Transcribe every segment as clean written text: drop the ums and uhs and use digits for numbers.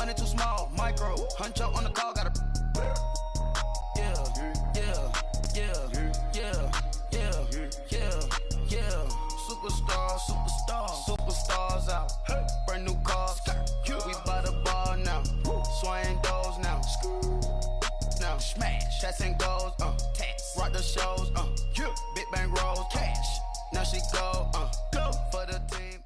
money too small, micro. Hunch up on the call, gotta. Yeah. Superstars out. Brand new cars. We by the ball now. Swing doors now. Now smash. Shots and goals. Tax. Rock the shows. Big bang rolls. Cash. Now she go for the team.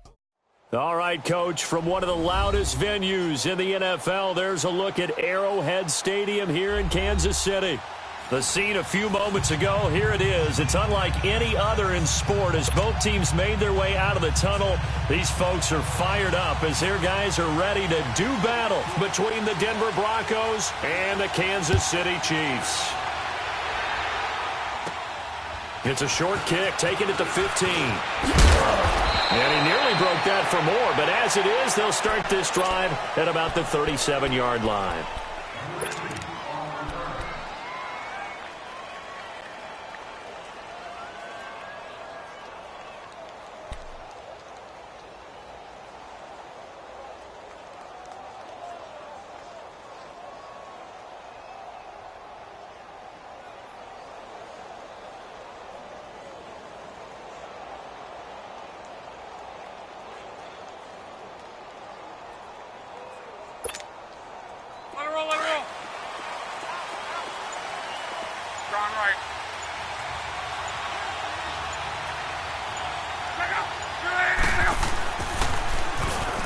All right, Coach, from one of the loudest venues in the NFL, there's a look at Arrowhead Stadium here in Kansas City. The scene a few moments ago, here it is. It's unlike any other in sport as both teams made their way out of the tunnel. These folks are fired up as their guys are ready to do battle between the Denver Broncos and the Kansas City Chiefs. It's a short kick, taking it to 15. And he nearly broke that for more, but as it is, they'll start this drive at about the 37-yard line.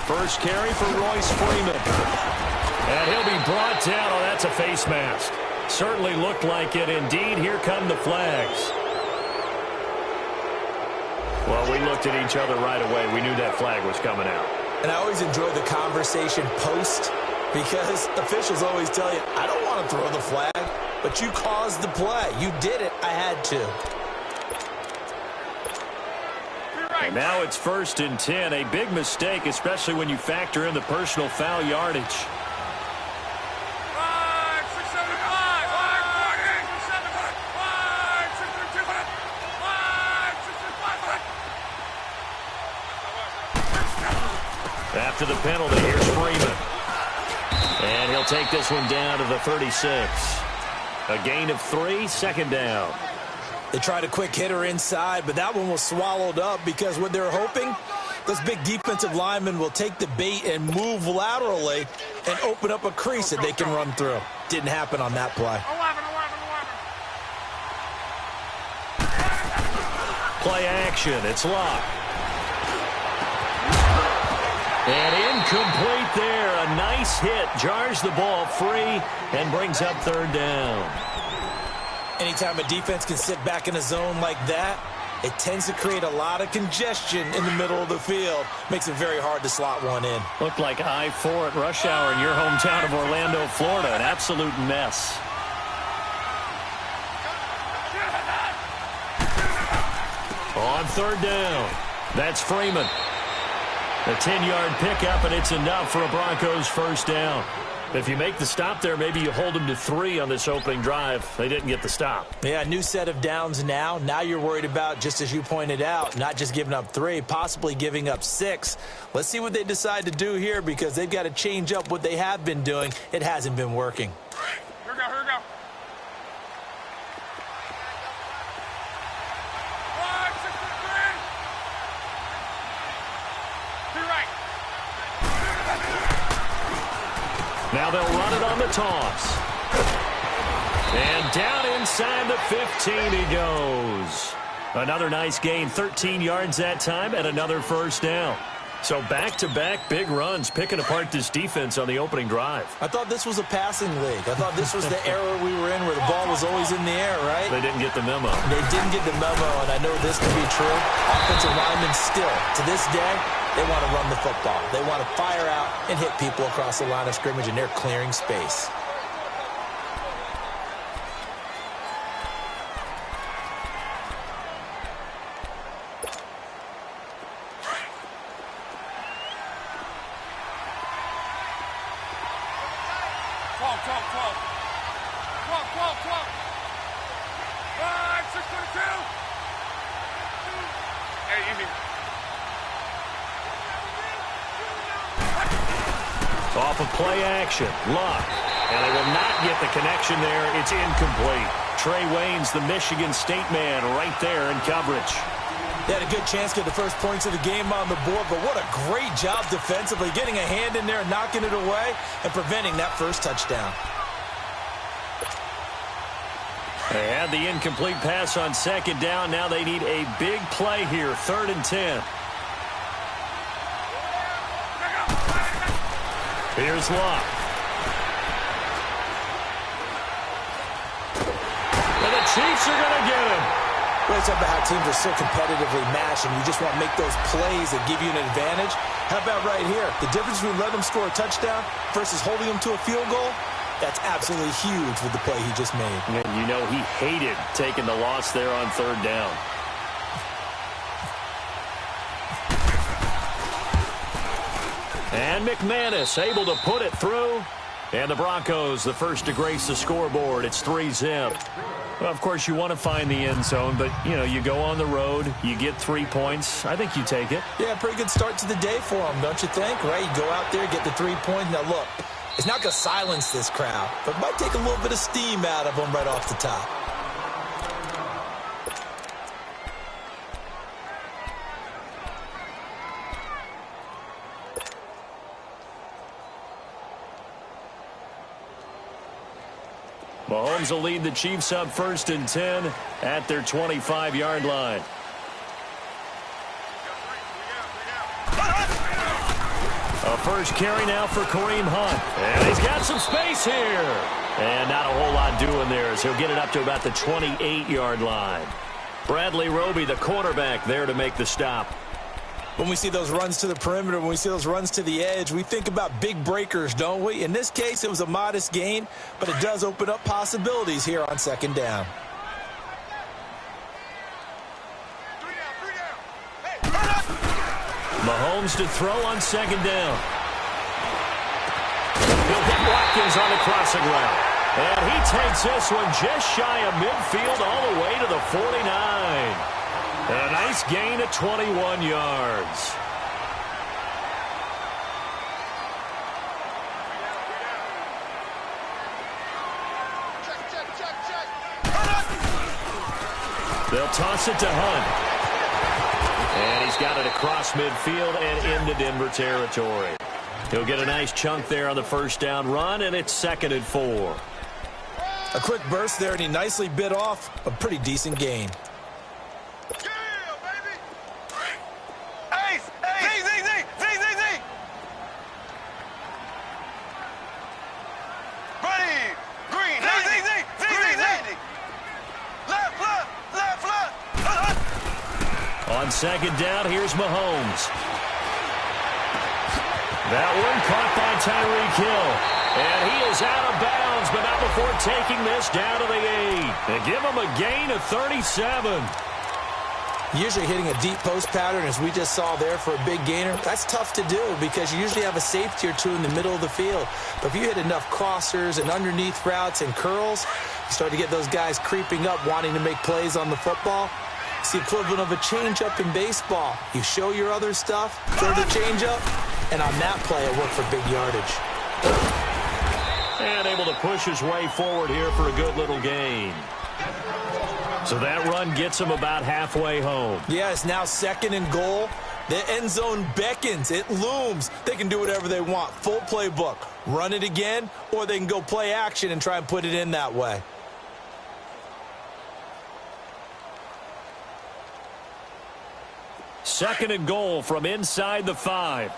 First carry for Royce Freeman. And he'll be brought down. Oh, that's a face mask. Certainly looked like it. Indeed, here come the flags. Well, we looked at each other right away. We knew that flag was coming out. And I always enjoy the conversation post because officials always tell you, I don't want to throw the flag, but you caused the play. You did it. I had to. And now it's 1st and 10. A big mistake, especially when you factor in the personal foul yardage. 5, 6, 7, 5, 5, 6, 2, 5, 6, 5. After the penalty, here's Freeman. And he'll take this one down to the 36. A gain of 3, 2nd down. They tried a quick hitter inside, but that one was swallowed up because what they're hoping, those big defensive linemen will take the bait and move laterally and open up a crease that they can run through. Didn't happen on that play. 11. Play action. It's locked. And incomplete there. A nice hit. Jars the ball free and brings up 3rd down. Anytime a defense can sit back in a zone like that, it tends to create a lot of congestion in the middle of the field. Makes it very hard to slot one in. Looked like I-4 at rush hour in your hometown of Orlando, Florida. An absolute mess. On 3rd down, that's Freeman. A 10-yard pickup, and it's enough for a Broncos 1st down. If you make the stop there, maybe you hold them to 3 on this opening drive. They didn't get the stop. Yeah, new set of downs now. Now you're worried about, just as you pointed out, not just giving up 3, possibly giving up 6. Let's see what they decide to do here because they've got to change up what they have been doing. It hasn't been working. Here we go, here we go. 5, 6, 3. 2 right. Now they'll run it on the toss. And down inside the 15 he goes. Another nice gain, 13 yards that time, and another 1st down. So back-to-back big runs, picking apart this defense on the opening drive. I thought this was a passing league. I thought this was the era we were in where the ball was always in the air, right? They didn't get the memo. They didn't get the memo, and I know this to be true. Offensive linemen still, to this day, they want to run the football. They want to fire out and hit people across the line of scrimmage, and they're clearing space. Off of play action, Luck. And they will not get the connection there. It's incomplete. Trey Waynes, the Michigan State man, right there in coverage. They had a good chance to get the first points of the game on the board, but what a great job defensively, getting a hand in there, knocking it away, and preventing that first touchdown. They had the incomplete pass on second down. Now they need a big play here, 3rd and 10. Here's Luck. And the Chiefs are going to get him. Well, it's about how teams are so competitively matched, and you just want to make those plays that give you an advantage. How about right here? The difference between letting them score a touchdown versus holding them to a field goal, that's absolutely huge with the play he just made. You know, he hated taking the loss there on 3rd down. And McManus able to put it through. And the Broncos, the first to grace the scoreboard. It's 3-zip. Well, of course, you want to find the end zone, but, you know, you go on the road, you get 3 points. I think you take it. Yeah, pretty good start to the day for them, don't you think? Right? You go out there, get the 3 points. Now, look, it's not going to silence this crowd, but it might take a little bit of steam out of them right off the top. Mahomes will lead the Chiefs up 1st and 10 at their 25-yard line. A first carry now for Kareem Hunt. And he's got some space here. And not a whole lot doing there as he'll get it up to about the 28-yard line. Bradley Roby, the quarterback, there to make the stop. When we see those runs to the perimeter, when we see those runs to the edge, we think about big breakers, don't we? In this case, it was a modest gain, but it does open up possibilities here on 2nd down. Mahomes to throw on 2nd down. He'll get Watkins on the crossing route. And he takes this one just shy of midfield all the way to the 49. A nice gain of 21 yards. They'll toss it to Hunt. And he's got it across midfield and into Denver territory. He'll get a nice chunk there on the first down run, and it's 2nd and 4. A quick burst there, and he nicely bit off a pretty decent gain. On 2nd down, here's Mahomes. That one caught by Tyreek Hill. And he is out of bounds, but not before taking this down to the 8. They give him a gain of 37. Usually hitting a deep post pattern, as we just saw there for a big gainer, that's tough to do because you usually have a safety or two in the middle of the field. But if you hit enough crossers and underneath routes and curls, you start to get those guys creeping up wanting to make plays on the football. It's the equivalent of a changeup in baseball. You show your other stuff, throw the changeup, and on that play, it worked for big yardage. And able to push his way forward here for a good little gain. So that run gets him about halfway home. Yeah, it's now 2nd and goal. The end zone beckons. It looms. They can do whatever they want. Full playbook. Run it again, or they can go play action and try and put it in that way. Second and goal from inside the 5.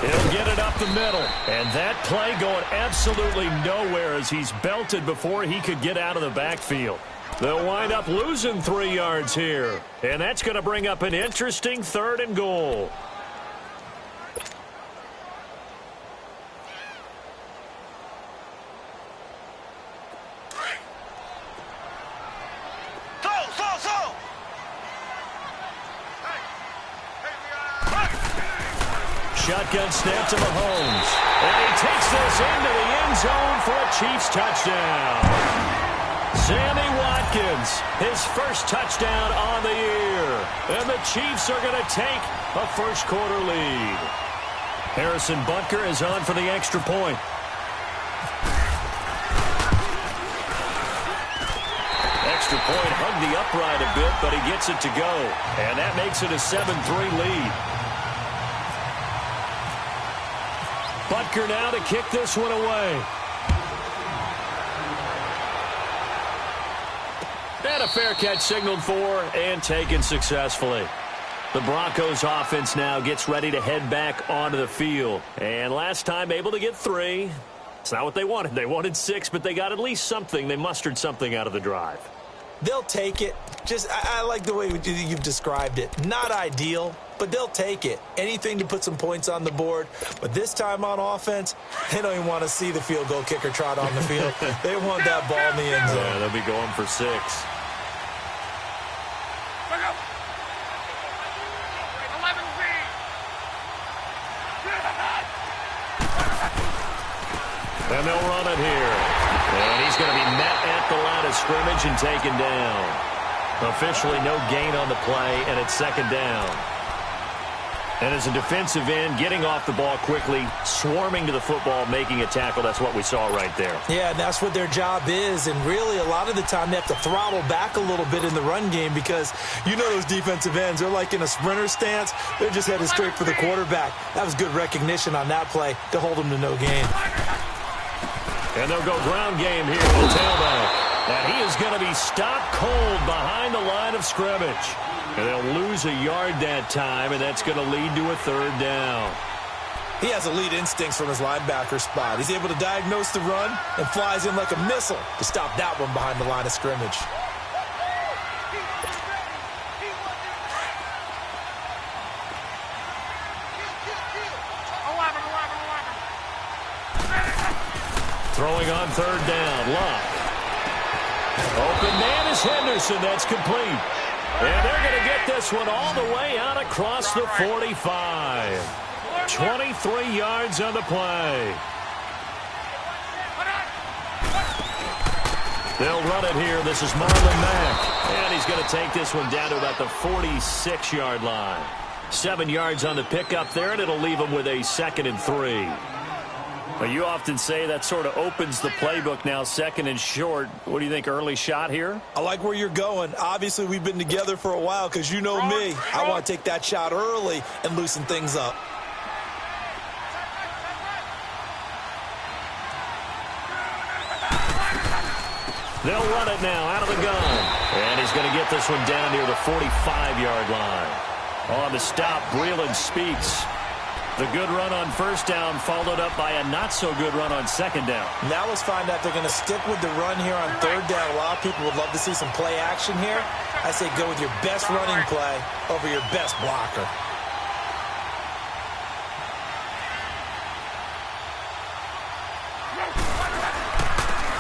He'll get it up the middle. And that play going absolutely nowhere as he's belted before he could get out of the backfield. They'll wind up losing 3 yards here. And that's going to bring up an interesting 3rd and goal. shotgun snap to Mahomes. And he takes this into the end zone for a Chiefs touchdown. Sammy Watkins, his first touchdown on the year. And the Chiefs are going to take a first-quarter lead. Harrison Butker is on for the extra point. Extra point hugged the upright a bit, but he gets it to go. And that makes it a 7-3 lead. Butker now to kick this one away. And a fair catch signaled for and taken successfully. The Broncos offense now gets ready to head back onto the field. And last time able to get 3. It's not what they wanted. They wanted 6, but they got at least something. They mustered something out of the drive. They'll take it. I like the way you've described it. Not ideal, but they'll take it. Anything to put some points on the board. But this time on offense, they don't even want to see the field goal kicker trot on the field. They want that ball in the end zone. Yeah, they'll be going for 6. And they'll run it here. And he's going to be met at the line of scrimmage and taken down. Officially no gain on the play, and it's second down. And as a defensive end, getting off the ball quickly, swarming to the football, making a tackle, that's what we saw right there. Yeah, and that's what their job is. And really, a lot of the time, they have to throttle back a little bit in the run game because you know those defensive ends, they're like in a sprinter stance. They're just headed straight for the quarterback. That was good recognition on that play to hold them to no gain. And they'll go ground game here with the tailback. And he is going to be stopped cold behind the line of scrimmage. And they'll lose a yard that time, and that's going to lead to a third down. He has elite instincts from his linebacker spot. He's able to diagnose the run and flies in like a missile to stop that one behind the line of scrimmage. Throwing on third down, Luck. Open man is Henderson. That's complete. And they're going to get this one all the way out across the 45. 23 yards on the play. They'll run it here. This is Marlon Mack. And he's going to take this one down to about the 46-yard line. 7 yards on the pickup there, and it'll leave him with a 2nd and 3. Well, you often say that sort of opens the playbook now, 2nd and short. What do you think, early shot here? I like where you're going. Obviously, we've been together for a while because you know me. I want to take that shot early and loosen things up. They'll run it now out of the gun. And he's going to get this one down near the 45-yard line. On the stop, Breeland Speaks. The good run on first down followed up by a not-so-good run on second down. Now let's find out if they're going to stick with the run here on third down. A lot of people would love to see some play action here. I say go with your best running play over your best blocker.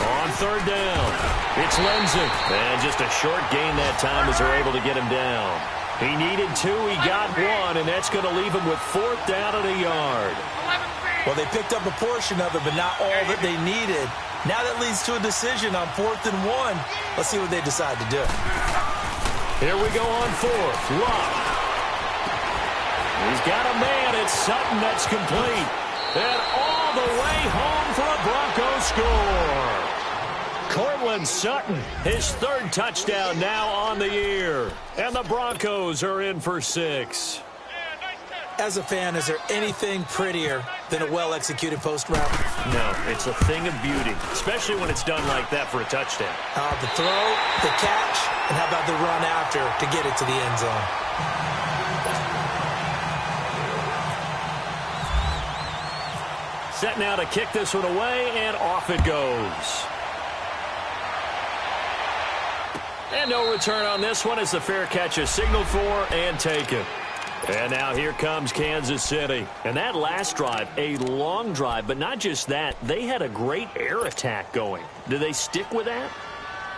On third down, it's Lindsay. And just a short gain that time as they're able to get him down. He needed 2, he got 1, and that's going to leave him with 4th down and a yard. Well, they picked up a portion of it, but not all that they needed. Now that leads to a decision on 4th and 1. Let's see what they decide to do. Here we go on 4th. Luck. He's got a man. It's Sutton that's complete. And all the way home for a Broncos score. Cortland Sutton, his 3rd touchdown now on the year. And the Broncos are in for 6. As a fan, is there anything prettier than a well-executed post route? No, it's a thing of beauty, especially when it's done like that for a touchdown. The throw, the catch, and how about the run after to get it to the end zone? Set now to kick this one away, and off it goes. And no return on this one as the fair catch is signaled for and taken. And now here comes Kansas City. And that last drive, a long drive, but not just that. They had a great air attack going. Do they stick with that?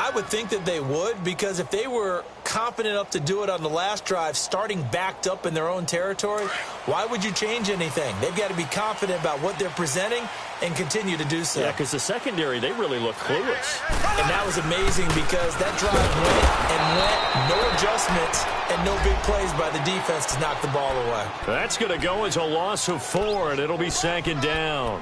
I would think that they would, because if they were confident enough to do it on the last drive, starting backed up in their own territory, why would you change anything? They've got to be confident about what they're presenting and continue to do so. Yeah, because the secondary, they really look clueless. And that was amazing because that drive went, no adjustments, and no big plays by the defense to knock the ball away. That's going to go as a loss of 4, and it'll be second down.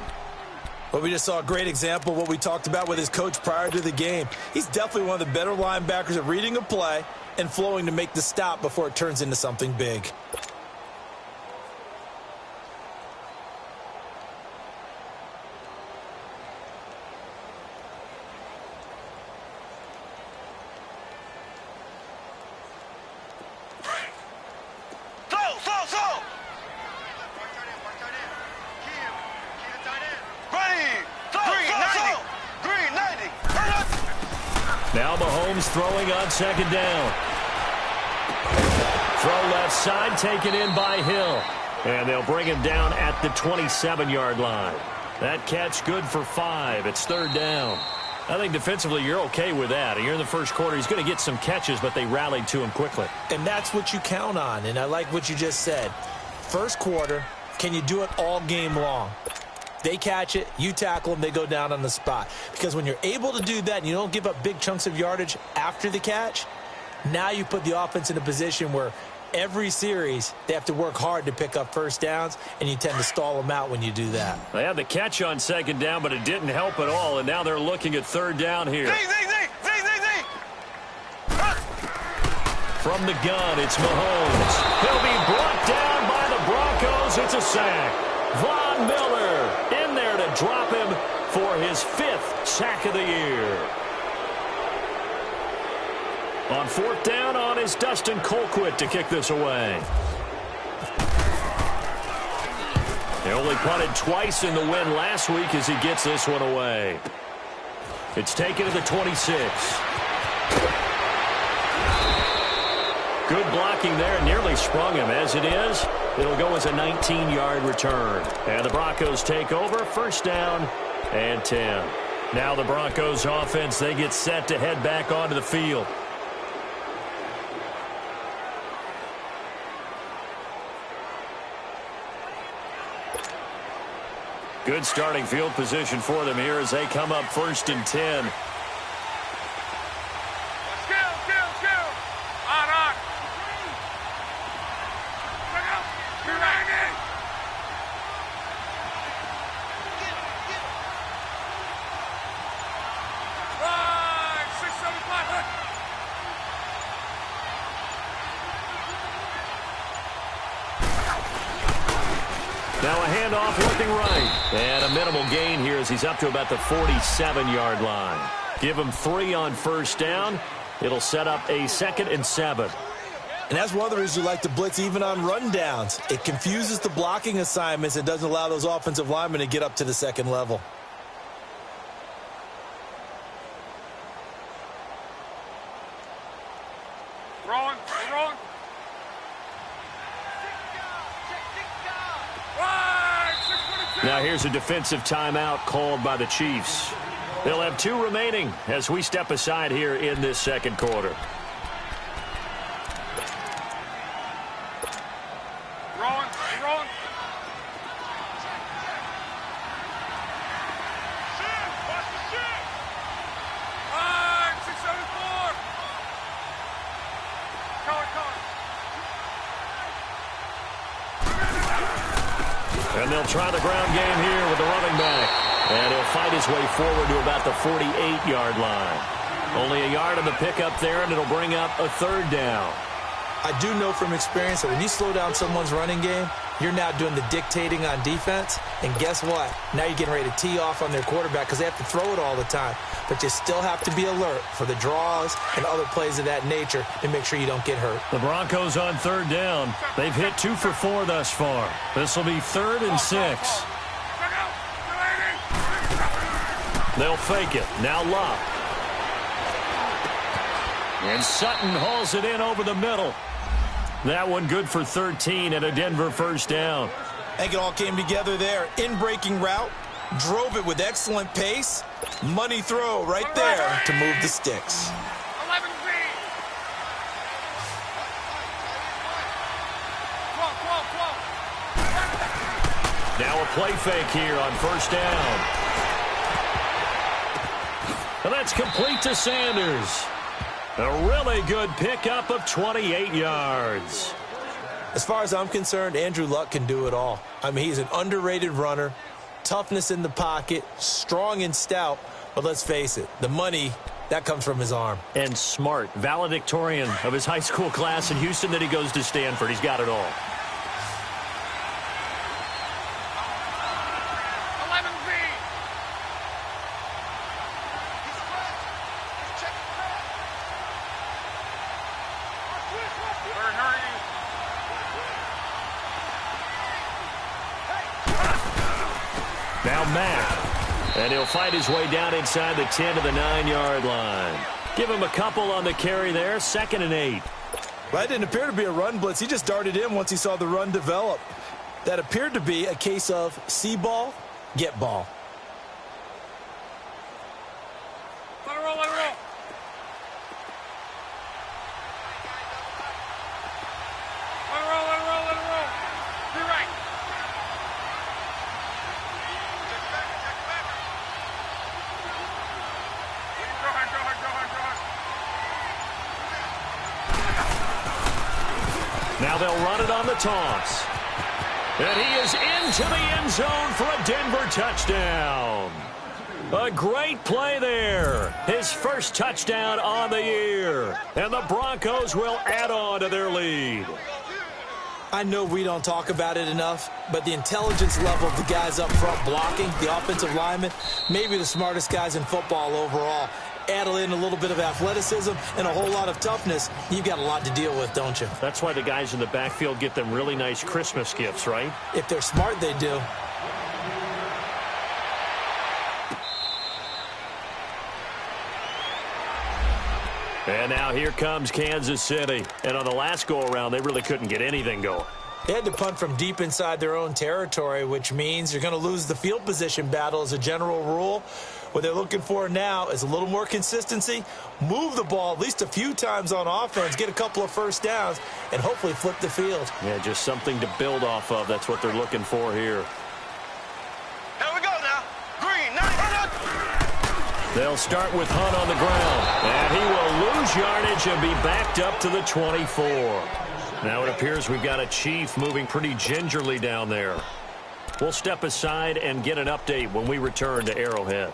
Well, we just saw a great example of what we talked about with his coach prior to the game. He's definitely one of the better linebackers at reading a play and flowing to make the stop before it turns into something big. Now Mahomes throwing on second down. Throw left side, taken in by Hill. And they'll bring him down at the 27-yard line. That catch good for 5. It's third down. I think defensively you're okay with that. Here in the first quarter, he's going to get some catches, but they rallied to him quickly. And that's what you count on, and I like what you just said. First quarter, can you do it all game long? They catch it, you tackle them, they go down on the spot. Because when you're able to do that and you don't give up big chunks of yardage after the catch, now you put the offense in a position where every series they have to work hard to pick up first downs, and you tend to stall them out when you do that. They had the catch on second down, but it didn't help at all, and now they're looking at third down here. From the gun, it's Mahomes. He'll be brought down by the Broncos. It's a sack. Von Miller in there to drop him for his 5th sack of the year. On fourth down on is Dustin Colquitt to kick this away. They only punted twice in the win last week as he gets this one away. It's taken to the 26. Good blocking there, nearly sprung him. As it is, it'll go as a 19-yard return. And the Broncos take over, first down and 10. Now the Broncos offense, they get set to head back onto the field. Good starting field position for them here as they come up first and 10. Now a handoff looking right. And a minimal gain here as he's up to about the 47-yard line. Give him 3 on first down. It'll set up a 2nd and 7. And that's one of the reasons you like to blitz even on rundowns. It confuses the blocking assignments and doesn't allow those offensive linemen to get up to the second level. Rolling. Now here's a defensive timeout called by the Chiefs. They'll have 2 remaining as we step aside here in this second quarter. Rolling. And they'll try the ground game here with the running back. And he'll fight his way forward to about the 48-yard line. Only a yard on the pickup there, and it'll bring up a third down. I do know from experience that when you slow down someone's running game, you're now doing the dictating on defense. And guess what? Now you're getting ready to tee off on their quarterback because they have to throw it all the time. But you still have to be alert for the draws and other plays of that nature to make sure you don't get hurt. The Broncos on third down. They've hit 2 for 4 thus far. This will be 3rd and 6. They'll fake it. Now Locke. And Sutton hauls it in over the middle. That one good for 13 and a Denver first down. I think it all came together there. In-breaking route, Drove it with excellent pace. Money throw right there to move the sticks. 11 feet. 12. Now a play fake here on first down. And that's complete to Sanders. A really good pickup of 28 yards. As far as I'm concerned, Andrew Luck can do it all. I mean, he's an underrated runner, toughness in the pocket, strong and stout, but let's face it, the money, that comes from his arm. And smart, valedictorian of his high school class in Houston, that he goes to Stanford. He's got it all. 11 feet. Now Mack, and he'll fight his way down inside the 10 to the 9-yard line. Give him a couple on the carry there, 2nd and 8. Well, that didn't appear to be a run blitz. He just darted in once he saw the run develop. That appeared to be a case of see ball, get ball. Let it roll, let it roll. Let it roll, let it roll, let it roll. Be right. Go ahead, go ahead, go ahead, go ahead. Now they'll run it on the toss. And he is into the end zone for a Denver touchdown. A great play there. His first touchdown on the year. And the Broncos will add on to their lead. I know we don't talk about it enough, but the intelligence level of the guys up front blocking, the offensive linemen, maybe the smartest guys in football overall. Add in a little bit of athleticism and a whole lot of toughness, you've got a lot to deal with, don't you? That's why the guys in the backfield get them really nice Christmas gifts, right? If they're smart, they do. And now here comes Kansas City. And on the last go-around, they really couldn't get anything going. They had to punt from deep inside their own territory, which means you're going to lose the field position battle as a general rule. What they're looking for now is a little more consistency, move the ball at least a few times on offense, get a couple of first downs, and hopefully flip the field. Yeah, just something to build off of. That's what they're looking for here. Here we go now. Green, 900. They'll start with Hunt on the ground. And he will lose yardage and be backed up to the 24. Now it appears we've got a Chief moving pretty gingerly down there. We'll step aside and get an update when we return to Arrowhead.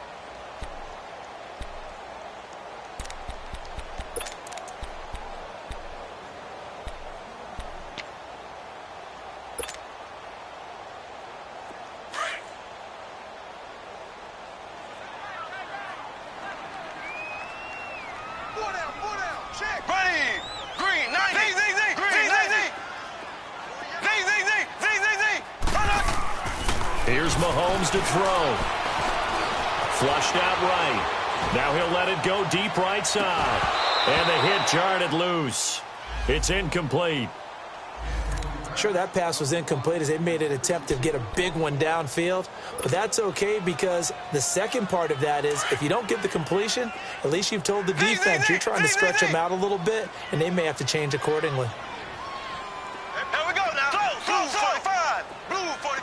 Here's Mahomes to throw. Flushed out right. Now he'll let it go deep right side. And the hit jarred it loose. It's incomplete. Sure, that pass was incomplete as they made an attempt to get a big one downfield. But that's okay because the second part of that is if you don't get the completion, at least you've told the defense you're trying to stretch them out a little bit, and they may have to change accordingly. Here we go now. Blue 45. Blue 45.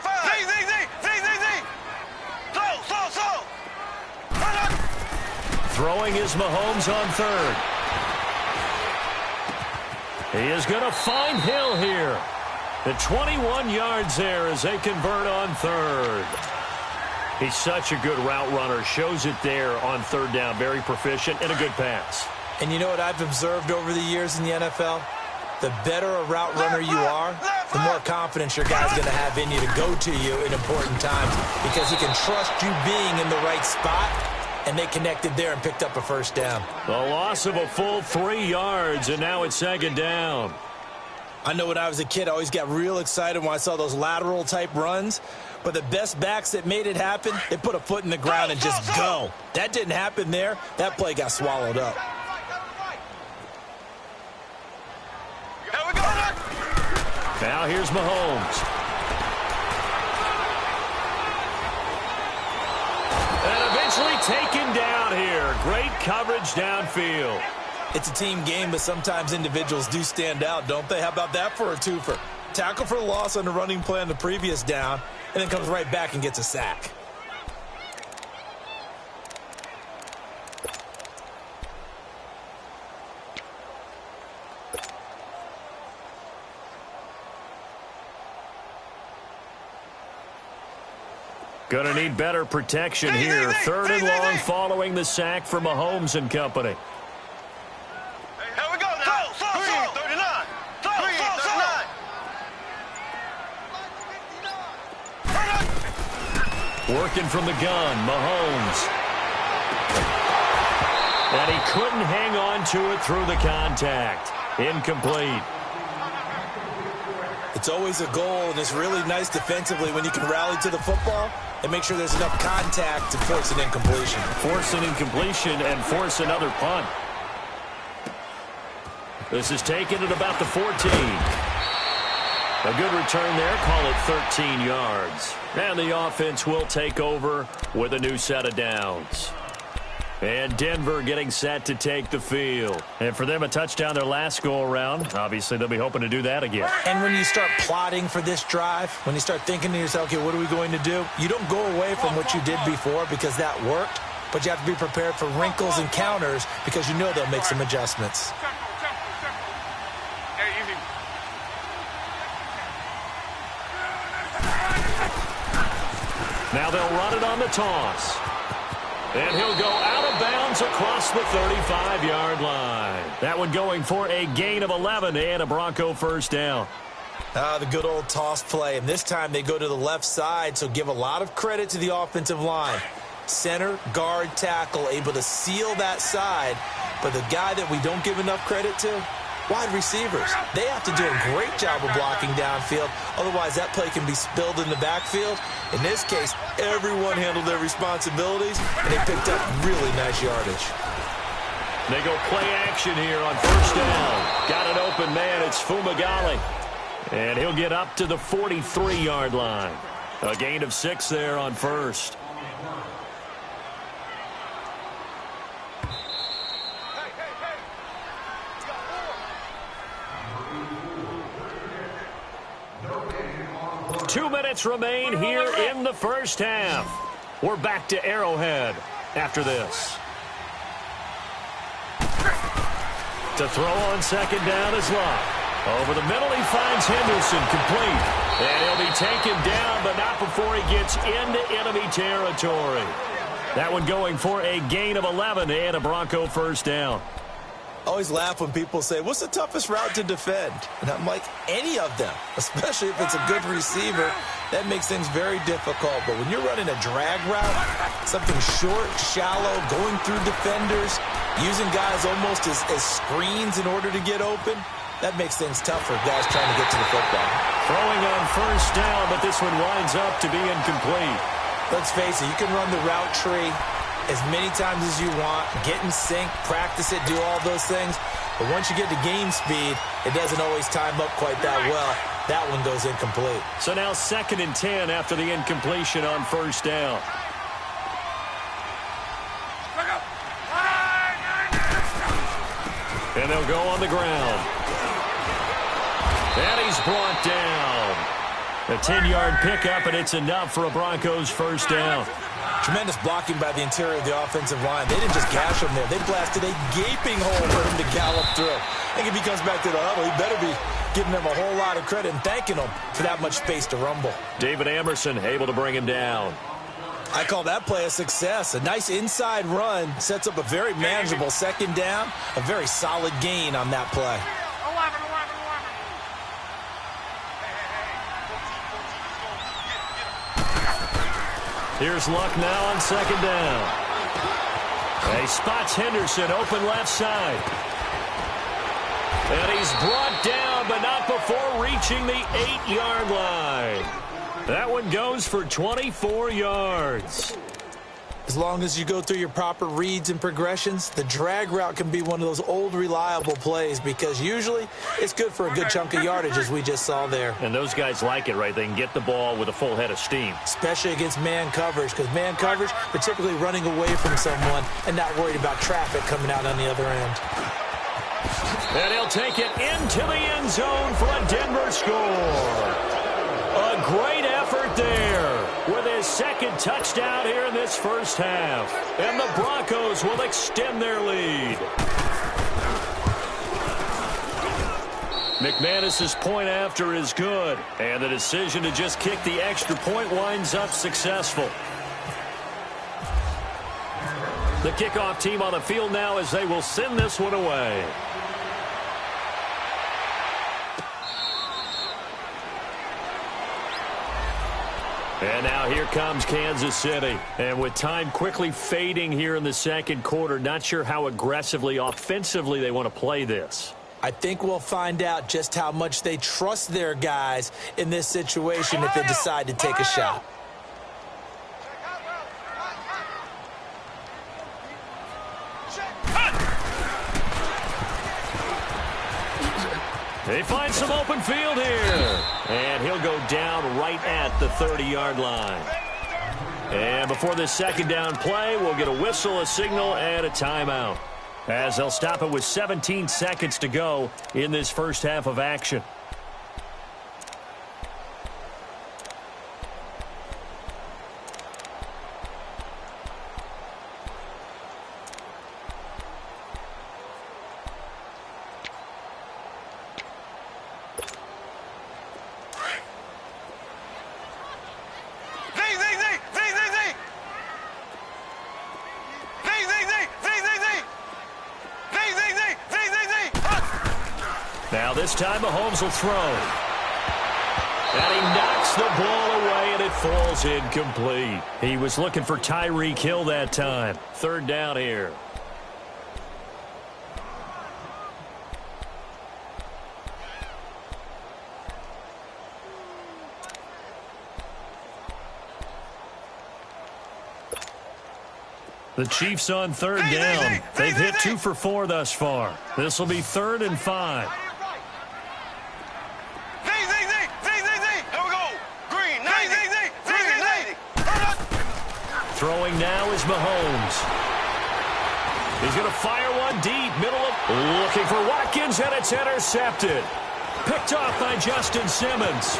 Throwing is Mahomes on third. He is going to find Hill here. The 21 yards there as they convert on third. He's such a good route runner. Shows it there on third down. Very proficient and a good pass. And you know what I've observed over the years in the NFL? The better a route runner you are, the more confidence your guy's going to have in you to go to you in important times because he can trust you being in the right spot, and they connected there and picked up a first down. The loss of a full 3 yards, and now it's second down. I know when I was a kid, I always got real excited when I saw those lateral-type runs. But the best backs that made it happen, they put a foot in the ground and just go. That didn't happen there. That play got swallowed up. Here we go. Now here's Mahomes. taken down here. Great coverage downfield. It's a team game, but sometimes individuals do stand out, don't they? How about that for a twofer? Tackle for the loss on the running play on the previous down, and then comes right back and gets a sack. Going to need better protection here. Third and long following the sack from Mahomes and company. Here we go now. 39. 39. Working from the gun, Mahomes. And he couldn't hang on to it through the contact. Incomplete. It's always a goal, and it's really nice defensively when you can rally to the football and make sure there's enough contact to force an incompletion. Force an incompletion and force another punt. This is taken at about the 14. A good return there. Call it 13 yards. And the offense will take over with a new set of downs. And Denver getting set to take the field. And for them, a touchdown their last go-around. Obviously, they'll be hoping to do that again. And when you start plotting for this drive, when you start thinking to yourself, okay, what are we going to do? You don't go away from what you did before because that worked, but you have to be prepared for wrinkles and counters because you know they'll make some adjustments. Now they'll run it on the toss. And he'll go out of bounds across the 35-yard line. That one going for a gain of 11 and a Bronco first down. The good old toss play. And this time they go to the left side, so give a lot of credit to the offensive line. Center, guard, tackle, able to seal that side. But the guy that we don't give enough credit to, wide receivers. They have to do a great job of blocking downfield. Otherwise, that play can be spilled in the backfield. In this case, everyone handled their responsibilities, and they picked up really nice yardage. They go play action here on first down. Got an open man. It's Fumagalli. And he'll get up to the 43-yard line. A gain of 6 there on first. Two minutes remain here in the first half. We're back to Arrowhead after this. To throw on second down is Locke. Over the middle, he finds Henderson complete. And he'll be taken down, but not before he gets into enemy territory. That one going for a gain of 11 and a Bronco first down. I always laugh when people say, what's the toughest route to defend? And I'm like, any of them, especially if it's a good receiver. That makes things very difficult. But when you're running a drag route, something short, shallow, going through defenders, using guys almost as screens in order to get open, that makes things tough for guys trying to get to the football. Throwing on first down, but this one winds up to be incomplete. Let's face it, you can run the route tree as many times as you want, get in sync, practice it, do all those things. But once you get to game speed, it doesn't always time up quite that well. That one goes incomplete. So now 2nd and 10 after the incompletion on first down. And they'll go on the ground. And he's brought down. A 10-yard pickup, and it's enough for a Broncos first down. Tremendous blocking by the interior of the offensive line. They didn't just gash him there. They blasted a gaping hole for him to gallop through. I think if he comes back to the huddle, he better be giving them a whole lot of credit and thanking them for that much space to rumble. David Amerson able to bring him down. I call that play a success. A nice inside run sets up a very manageable second down. A very solid gain on that play. Here's Luck now on second down. He spots Henderson open left side. And he's brought down, but not before reaching the 8-yard line. That one goes for 24 yards. This As long as you go through your proper reads and progressions, the drag route can be one of those old reliable plays because usually it's good for a good chunk of yardage, as we just saw there. And those guys like it, right? They can get the ball with a full head of steam. Especially against man coverage, because man coverage, they're typically running away from someone and not worried about traffic coming out on the other end. And he'll take it into the end zone for a Denver score. A great effort there with his second touchdown here in this first half. And the Broncos will extend their lead. McManus's point after is good. And the decision to just kick the extra point winds up successful. The kickoff team on the field now as they will send this one away. And now here comes Kansas City. And with time quickly fading here in the second quarter, not sure how aggressively, offensively they want to play this. I think we'll find out just how much they trust their guys in this situation if they decide to take a shot. They find some open field here. And he'll go down right at the 30-yard line. And before this second down play, we'll get a whistle, a signal, and a timeout, as they'll stop it with 17 seconds to go in this first half of action. Now this time Mahomes will throw. And he knocks the ball away and it falls incomplete. He was looking for Tyreek Hill that time. Third down here. The Chiefs on third down. They've hit 2 for 4 thus far. This will be 3rd and 5. Throwing now is Mahomes. He's going to fire one deep, middle of... Looking for Watkins, and it's intercepted. Picked off by Justin Simmons.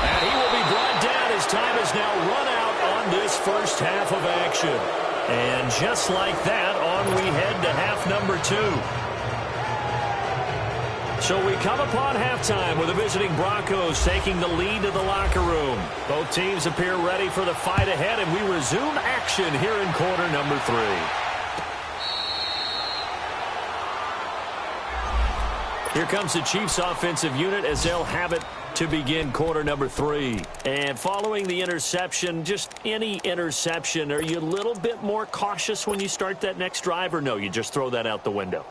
And he will be brought down. His time is now run out on this first half of action. And just like that, on we head to half number 2. So we come upon halftime with the visiting Broncos taking the lead to the locker room. Both teams appear ready for the fight ahead, and we resume action here in quarter number 3. Here comes the Chiefs offensive unit as they'll have it to begin quarter number 3. And following the interception, just any interception, are you a little bit more cautious when you start that next drive, or no, you just throw that out the window?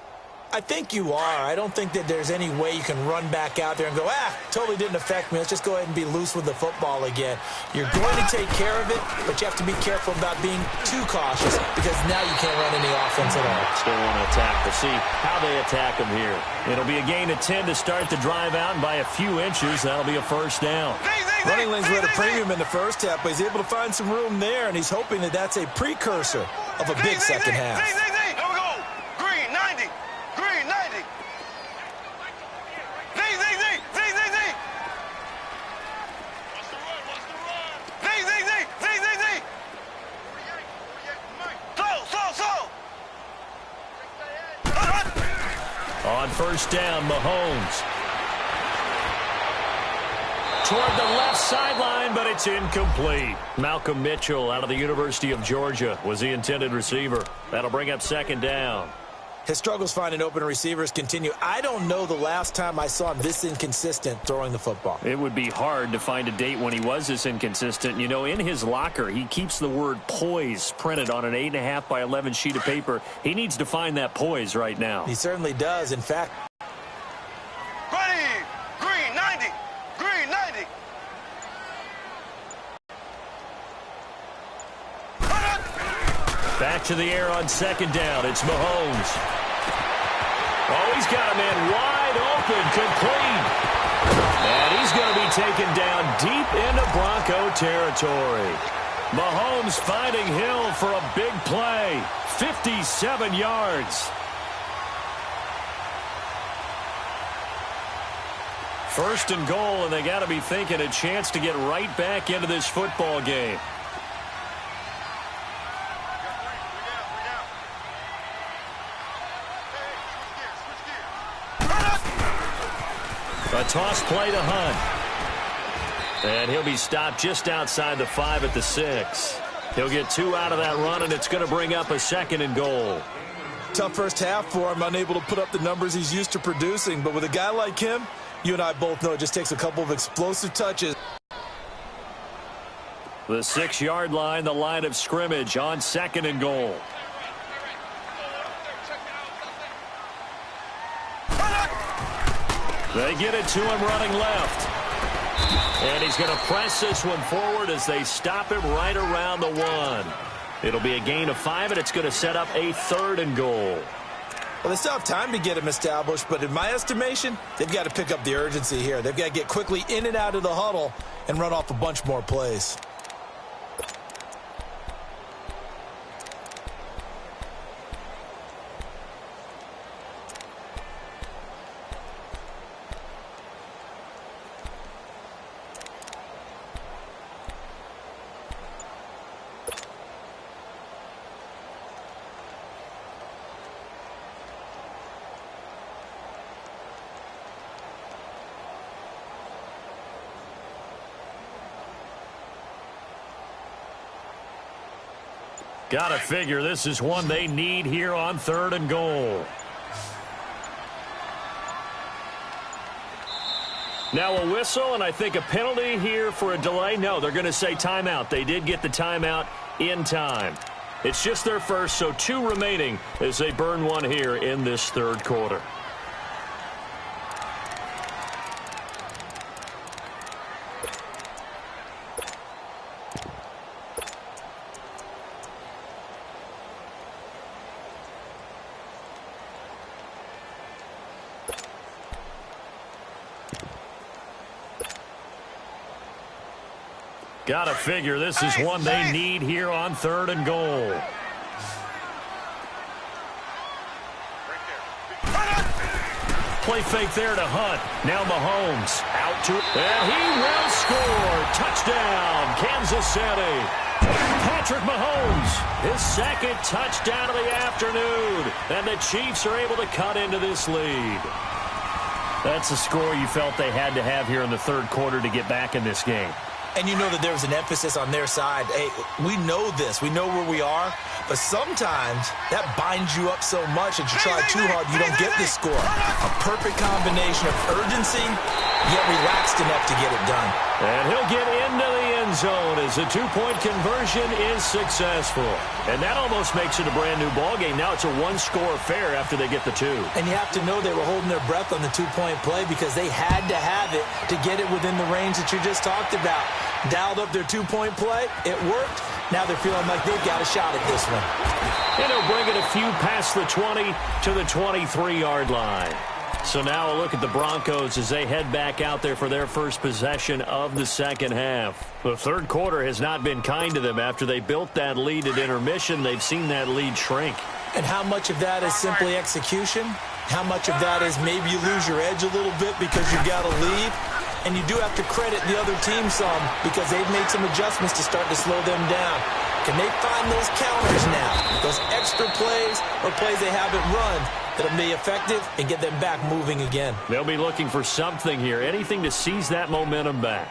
I think you are. I don't think that there's any way you can run back out there and go, totally didn't affect me. Let's just go ahead and be loose with the football again. You're going to take care of it, but you have to be careful about being too cautious because now you can't run any offense at all. Still want to attack. We'll see how they attack them here. It'll be a gain of 10 to start the drive out, and by a few inches, that'll be a first down. Running lanes were at a premium in the first half, but he's able to find some room there, and he's hoping that that's a precursor of a big second half. On first down, Mahomes. Toward the left sideline, but it's incomplete. Malcolm Mitchell out of the University of Georgia was the intended receiver. That'll bring up second down. His struggles finding open receivers continue. I don't know the last time I saw him this inconsistent throwing the football. It would be hard to find a date when he was this inconsistent. You know, in his locker, he keeps the word poise printed on an 8.5 by 11 sheet of paper. He needs to find that poise right now. He certainly does. In fact, Back to the air on second down. It's Mahomes. Oh, he's got a man wide open, complete. And he's going to be taken down deep into Bronco territory. Mahomes finding Hill for a big play. 57 yards. First and goal, and they got to be thinking a chance to get right back into this football game. A toss play to Hunt. And he'll be stopped just outside the 5 at the 6. He'll get 2 out of that run, and it's going to bring up a second and goal. Tough first half for him, unable to put up the numbers he's used to producing. But with a guy like him, you and I both know it just takes a couple of explosive touches. The 6-yard line, the line of scrimmage on second and goal. They get it to him running left. And he's going to press this one forward as they stop him right around the 1. It'll be a gain of 5, and it's going to set up a third and goal. Well, they still have time to get him established, but in my estimation, they've got to pick up the urgency here. They've got to get quickly in and out of the huddle and run off a bunch more plays. Got to figure this is one they need here on third and goal. Now a whistle, and I think a penalty here for a delay. No, they're going to say timeout. They did get the timeout in time. It's just their first, so 2 remaining as they burn one here in this third quarter. Got to figure this is one they need here on third and goal. Play fake there to Hunt. Now Mahomes out to, and he will score. Touchdown, Kansas City. Patrick Mahomes, his second touchdown of the afternoon. And the Chiefs are able to cut into this lead. That's a score you felt they had to have here in the third quarter to get back in this game. And you know that there was an emphasis on their side. Hey, we know this. We know where we are. But sometimes that binds you up so much that you try too hard, you don't get this score. A perfect combination of urgency, yet relaxed enough to get it done. And he'll get into the end zone as the 2-point conversion is successful. And that almost makes it a brand-new ball game. Now it's a 1-score affair after they get the 2. And you have to know they were holding their breath on the 2-point play because they had to have it to get it within the range that you just talked about. Dialed up their 2-point play. It worked. Now they're feeling like they've got a shot at this one. And he'll bring it a few past the 20 to the 23-yard line. So now a look at the Broncos as they head back out there for their first possession of the second half. The third quarter has not been kind to them. After they built that lead at intermission, they've seen that lead shrink. And how much of that is simply execution? How much of that is maybe you lose your edge a little bit because you've got to leave? And you do have to credit the other team some because they've made some adjustments to start to slow them down. Can they find those counters now? Those extra plays or plays they haven't run that'll be effective and get them back moving again. They'll be looking for something here, anything to seize that momentum back.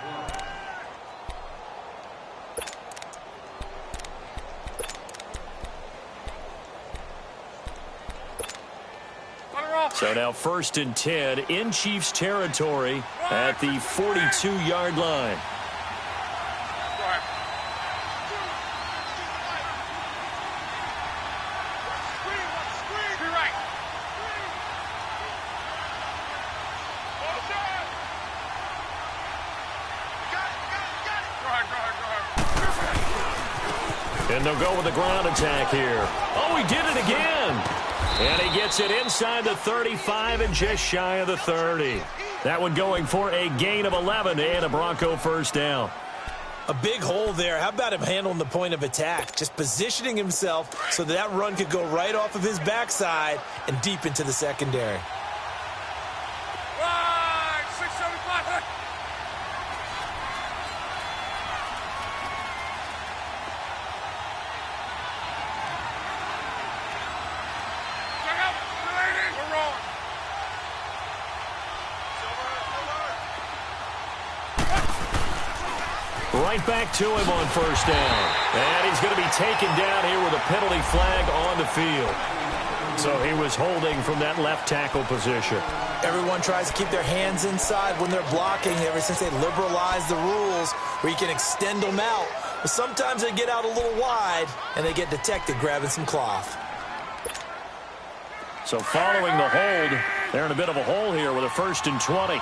So now 1st and 10 in Chiefs territory at the 42-yard line. And they'll go with the ground attack here. Oh, he did it again. And he gets it inside the 35 and just shy of the 30. That one going for a gain of 11 and a Bronco first down. A big hole there. How about him handling the point of attack? Just positioning himself so that run could go right off of his backside and deep into the secondary. Right, 675. Check out, 280. We're rolling. Right back to him on first down. And he's going to be taken down here with a penalty flag on the field. So he was holding from that left tackle position. Everyone tries to keep their hands inside when they're blocking ever since they liberalized the rules where you can extend them out. But sometimes they get out a little wide and they get detected grabbing some cloth. So following the hold, they're in a bit of a hole here with a 1st and 20.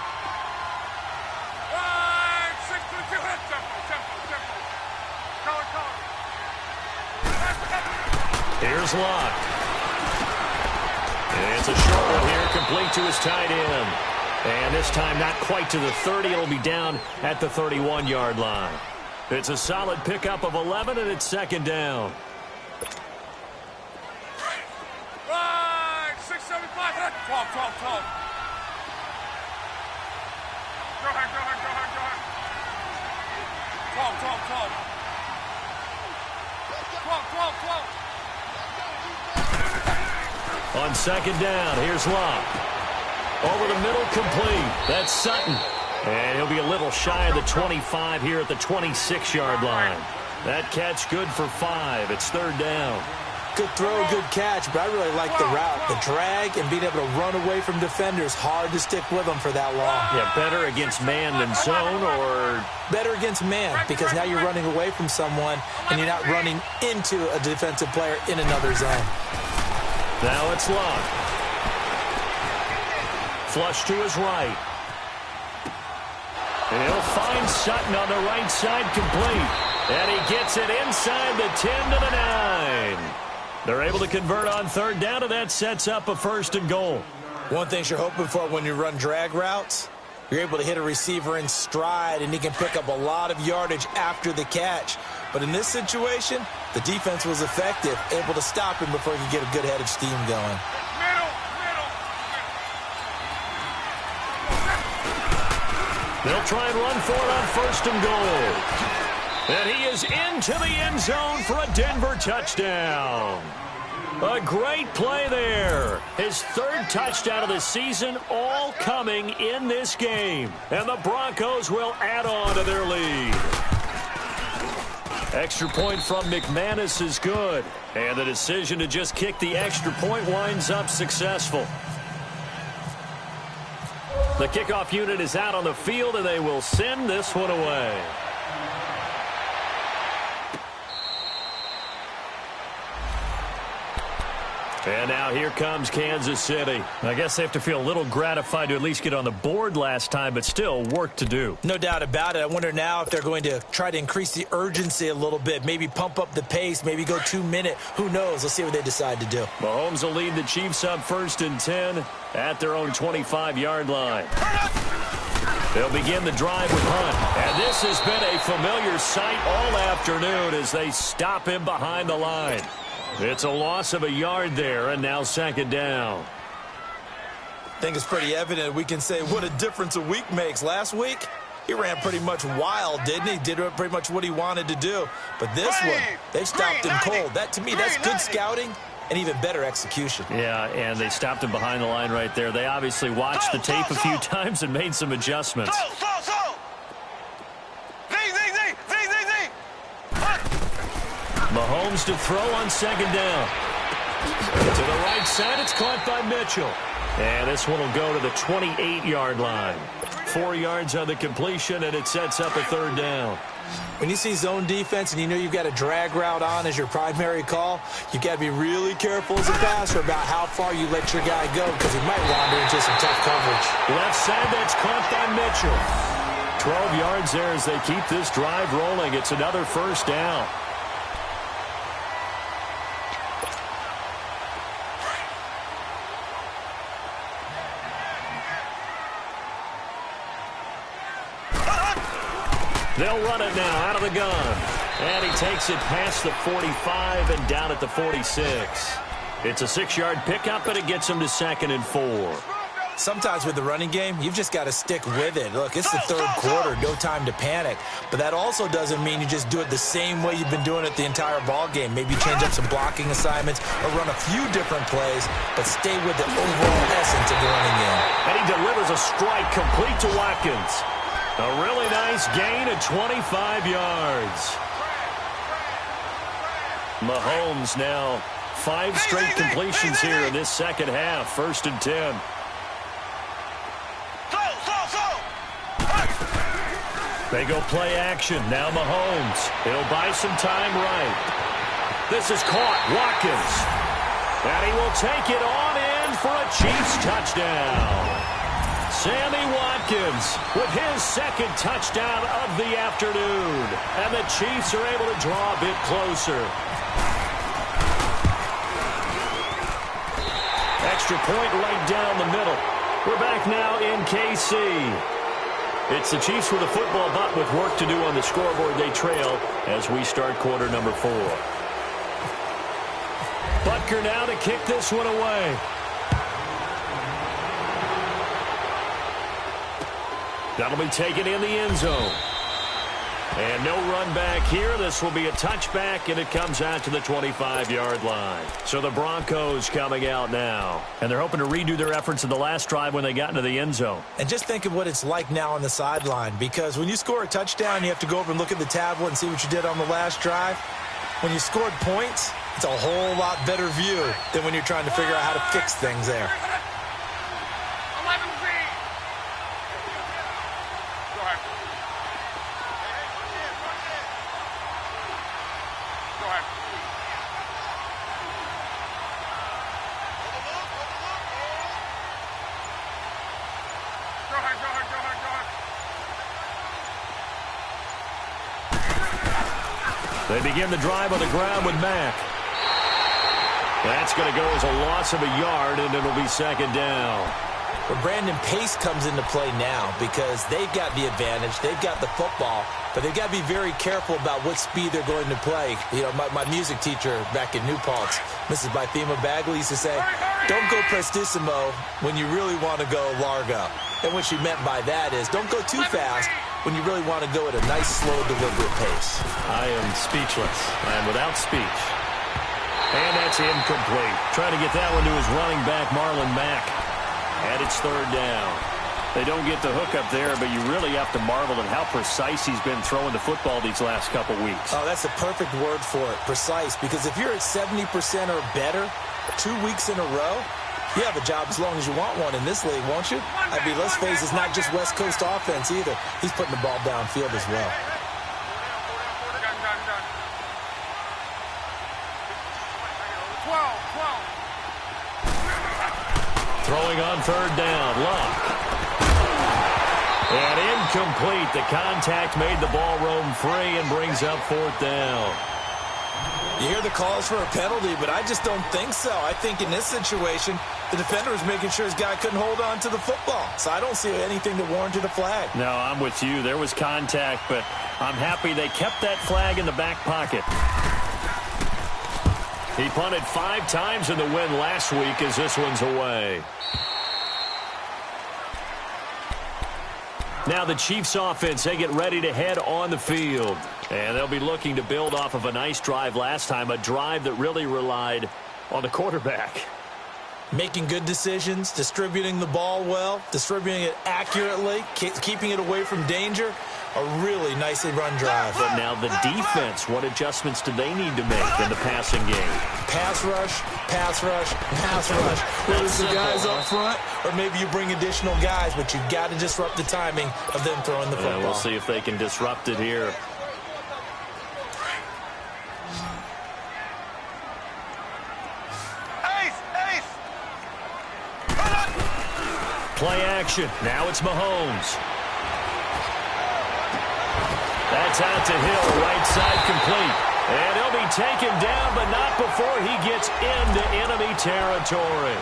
Here's Locke. And it's a short one here, complete to his tight end. And this time not quite to the 30. It'll be down at the 31-yard line. It's a solid pickup of 11, and it's 2nd down. Right, 675. 12, 12, 12. Go ahead, go ahead, go ahead, go ahead. 12, 12, 12. 12, 12, 12. On 2nd down, here's Locke. Over the middle, complete. That's Sutton. And he'll be a little shy of the 25 here at the 26-yard line. That catch good for 5. It's 3rd down. Good throw, good catch, but I really like the route. The drag and being able to run away from defenders, hard to stick with them for that long. Yeah, better against man than zone, or better against man, because now you're running away from someone and you're not running into a defensive player in another zone. Now it's Locke. Flush to his right. And he'll find Sutton on the right side, complete. And he gets it inside the 10 to the 9. They're able to convert on 3rd down, and that sets up a 1st and goal. One thing you're hoping for when you run drag routes, you're able to hit a receiver in stride, and he can pick up a lot of yardage after the catch. But in this situation, the defense was effective, able to stop him before he could get a good head of steam going. They'll try and run for it on 1st and goal. And he is into the end zone for a Denver touchdown. A great play there. His 3rd touchdown of the season, all coming in this game. And the Broncos will add on to their lead. Extra point from McManus is good. And the decision to just kick the extra point winds up successful. The kickoff unit is out on the field, and they will send this one away. And now here comes Kansas City. I guess they have to feel a little gratified to at least get on the board last time, but still work to do. No doubt about it. I wonder now if they're going to try to increase the urgency a little bit, maybe pump up the pace, maybe go 2-minute. Who knows? Let's see what they decide to do. Mahomes will lead the Chiefs up 1st and 10 at their own 25-yard line. They'll begin the drive with Hunt. And this has been a familiar sight all afternoon as they stop him behind the line. It's a loss of a yard there, and now 2nd down. I think it's pretty evident. We can say what a difference a week makes. Last week, he ran pretty much wild, didn't he? Did pretty much what he wanted to do. But this one, they've stopped him cold. That, to me, that's good scouting and even better execution. Yeah, and they stopped him behind the line right there. They obviously watched the tape a few times and made some adjustments. Mahomes to throw on 2nd down. To the right side, it's caught by Mitchell. And this one will go to the 28-yard line. 4 yards on the completion, and it sets up a 3rd down. When you see zone defense and you know you've got a drag route on as your primary call, you've got to be really careful as a passer about how far you let your guy go because he might wander into some tough coverage. Left side, that's caught by Mitchell. 12 yards there as they keep this drive rolling. It's another 1st down. They'll run it now out of the gun. And he takes it past the 45 and down at the 46. It's a 6-yard pickup, and it gets him to 2nd and 4. Sometimes with the running game, you've just got to stick with it. Look, it's the third quarter, no time to panic. But that also doesn't mean you just do it the same way you've been doing it the entire ball game. Maybe change up some blocking assignments or run a few different plays, but stay with the overall essence of the running game. And he delivers a strike complete to Watkins. A really nice gain of 25 yards. Mahomes now 5 straight completions here in this second half. 1st and 10. They go play action. Now Mahomes. He'll buy some time right. This is caught. Watkins. And he will take it on in for a Chiefs touchdown. Sammy Watkins with his 2nd touchdown of the afternoon. And the Chiefs are able to draw a bit closer. Extra point right down the middle. We're back now in KC. It's the Chiefs with a football, but with work to do on the scoreboard. They trail as we start quarter number 4. Butker now to kick this one away. That'll be taken in the end zone. And no run back here. This will be a touchback, and it comes out to the 25-yard line. So the Broncos coming out now. And they're hoping to redo their efforts in the last drive when they got into the end zone. And just think of what it's like now on the sideline, because when you score a touchdown, you have to go over and look at the tablet and see what you did on the last drive. When you scored points, it's a whole lot better view than when you're trying to figure out how to fix things there. They begin the drive on the ground with Mack. That's going to go as a loss of a yard, and it'll be 2nd down. But Brandon, pace comes into play now because they've got the advantage. They've got the football, but they've got to be very careful about what speed they're going to play. You know, my music teacher back in New Paltz, Mrs. Bythema Bagley, used to say, don't go prestissimo when you really want to go largo. And what she meant by that is don't go too fast when you really want to go at a nice, slow, deliberate pace. I am speechless. I am without speech. And that's incomplete. Trying to get that one to his running back, Marlon Mack. And it's 3rd down. They don't get the hook up there, but you really have to marvel at how precise he's been throwing the football these last couple weeks. Oh, that's the perfect word for it, precise, because if you're at 70% or better 2 weeks in a row, you have a job as long as you want one in this league, won't you? I mean, let's face it, it's not just West Coast offense either. He's putting the ball downfield as well. Throwing on 3rd down, Luck. And incomplete. The contact made the ball roam free and brings up 4th down. You hear the calls for a penalty, but I just don't think so. I think in this situation, the defender was making sure his guy couldn't hold on to the football. So I don't see anything that warranted a flag. No, I'm with you. There was contact, but I'm happy they kept that flag in the back pocket. He punted 5 times in the win last week as this one's away. Now the Chiefs offense, they get ready to head on the field. And they'll be looking to build off of a nice drive last time, a drive that really relied on the quarterback. Making good decisions, distributing the ball well, distributing it accurately, keeping it away from danger. A really nicely run drive. But now the defense, what adjustments do they need to make in the passing game? Pass rush, pass rush, pass rush. Whether it's the guys up front or maybe you bring additional guys, but you've got to disrupt the timing of them throwing the football. We'll see if they can disrupt it here. Play action. Now it's Mahomes. That's out to Hill, right side complete. And he'll be taken down, but not before he gets into enemy territory.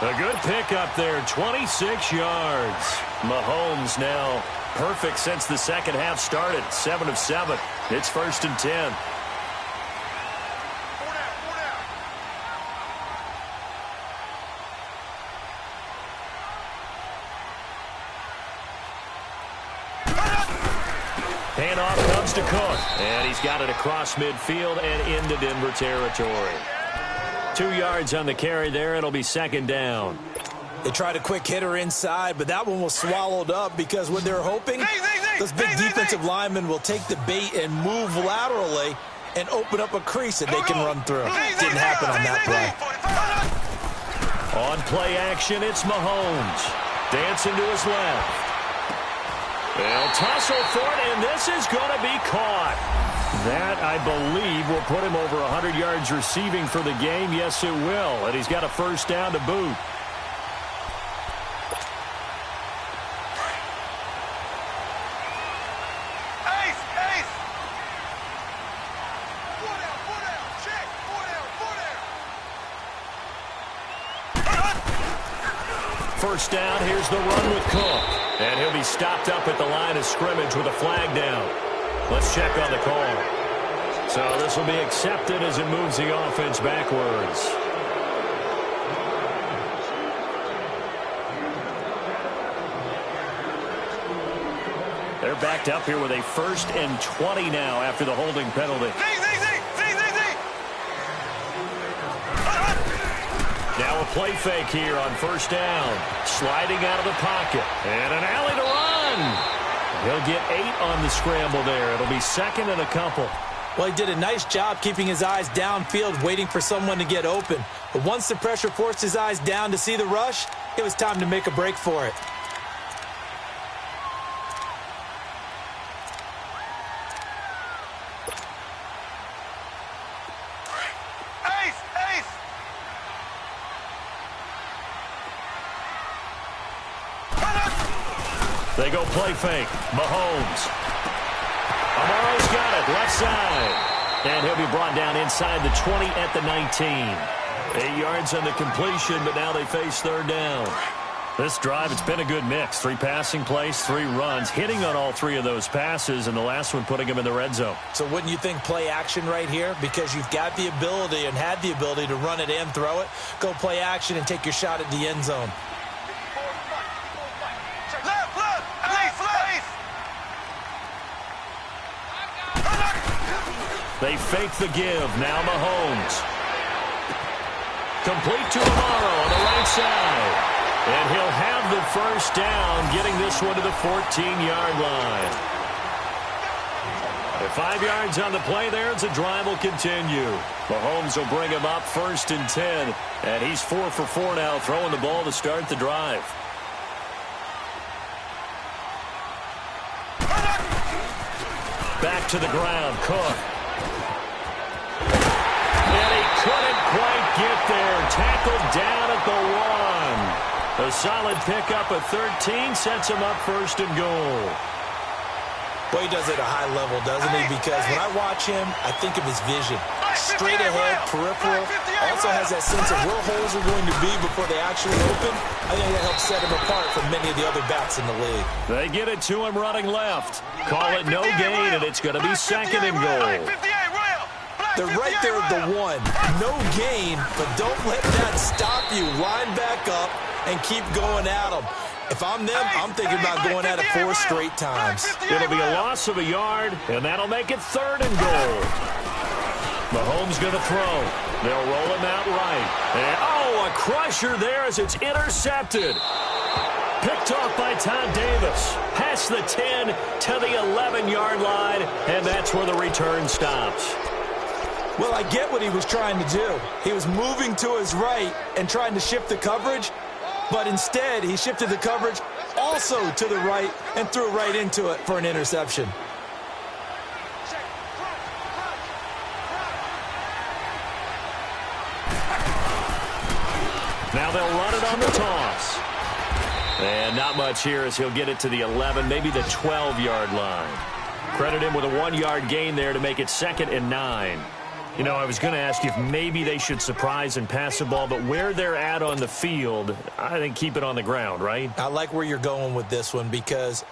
A good pickup there, 26 yards. Mahomes now perfect since the second half started. 7 of 7. It's 1st and 10. Handoff comes to Cook, and he's got it across midfield and into Denver territory. 2 yards on the carry there. It'll be 2nd down. They tried a quick hitter inside, but that one was swallowed up because what they're hoping, those big defensive linemen will take the bait and move laterally and open up a crease that they can run through. Didn't happen on that play. On play action, it's Mahomes. Dancing to his left. They'll tussle for it, and this is going to be caught. That, I believe, will put him over 100 yards receiving for the game. Yes, it will. And he's got a 1st down to boot. First down, here's the run with Cook. And he'll be stopped up at the line of scrimmage with a flag down. Let's check on the call. So this will be accepted as it moves the offense backwards. They're backed up here with a 1st and 20 now after the holding penalty. Now a play fake here on 1st down. Sliding out of the pocket. And an alley to run. He'll get 8 on the scramble there. It'll be 2nd and a couple. Well, he did a nice job keeping his eyes downfield, waiting for someone to get open. But once the pressure forced his eyes down to see the rush, it was time to make a break for it. They go play fake. Mahomes. Amaro's got it. Left side. And he'll be brought down inside the 20 at the 19. 8 yards on the completion, but now they face 3rd down. This drive, it's been a good mix. 3 passing plays, 3 runs, hitting on all 3 of those passes, and the last one putting him in the red zone. So wouldn't you think play action right here? Because you've got the ability and had the ability to run it and throw it. Go play action and take your shot at the end zone. They fake the give. Now Mahomes. Complete to Amaro on the right side. And he'll have the 1st down, getting this one to the 14-yard line. At 5 yards on the play there, as the drive will continue. Mahomes will bring him up 1st and 10. And he's 4 for 4 now, throwing the ball to start the drive. Back to the ground, Cook. Couldn't quite get there. Tackled down at the 1. A solid pickup at 13 sets him up 1st and goal. Well, he does it at a high level, doesn't he? Because when I watch him, I think of his vision. Straight ahead, peripheral. Also has that sense of where holes are going to be before they actually open. I think that helps set him apart from many of the other backs in the league. They get it to him running left. Call it no gain, and it's going to be 2nd and goal. They're right there at the 1. No gain, but don't let that stop you. Line back up and keep going at them. If I'm them, I'm thinking about going at it 4 straight times. It'll be a loss of a yard, and that'll make it 3rd and goal. Mahomes going to throw. They'll roll him out right. And, a crusher there as it's intercepted. Picked off by Todd Davis. Past the 10 to the 11-yard line, and that's where the return stops. Well, I get what he was trying to do. He was moving to his right and trying to shift the coverage, but instead he shifted the coverage also to the right and threw right into it for an interception. Now they'll run it on the toss. And not much here as he'll get it to the 11, maybe the 12-yard line. Credit him with a 1-yard gain there to make it 2nd and 9. You know, I was going to ask you if maybe they should surprise and pass the ball, but where they're at on the field, I think keep it on the ground, right? I like where you're going with this one because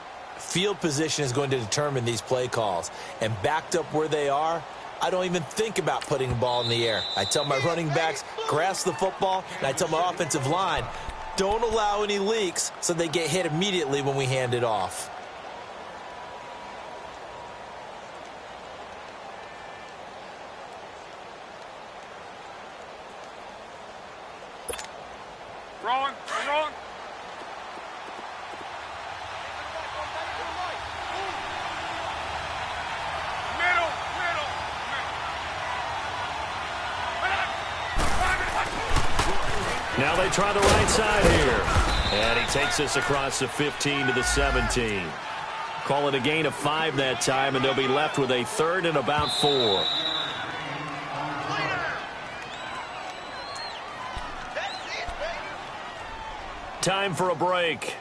field position is going to determine these play calls. And backed up where they are, I don't even think about putting the ball in the air. I tell my running backs, grasp the football, and I tell my offensive line, don't allow any leaks so they get hit immediately when we hand it off. Throwing. Now they try the right side here. And he takes us across the 15 to the 17. Call it a gain of 5 that time, and they'll be left with a 3rd and about 4. Time for a break.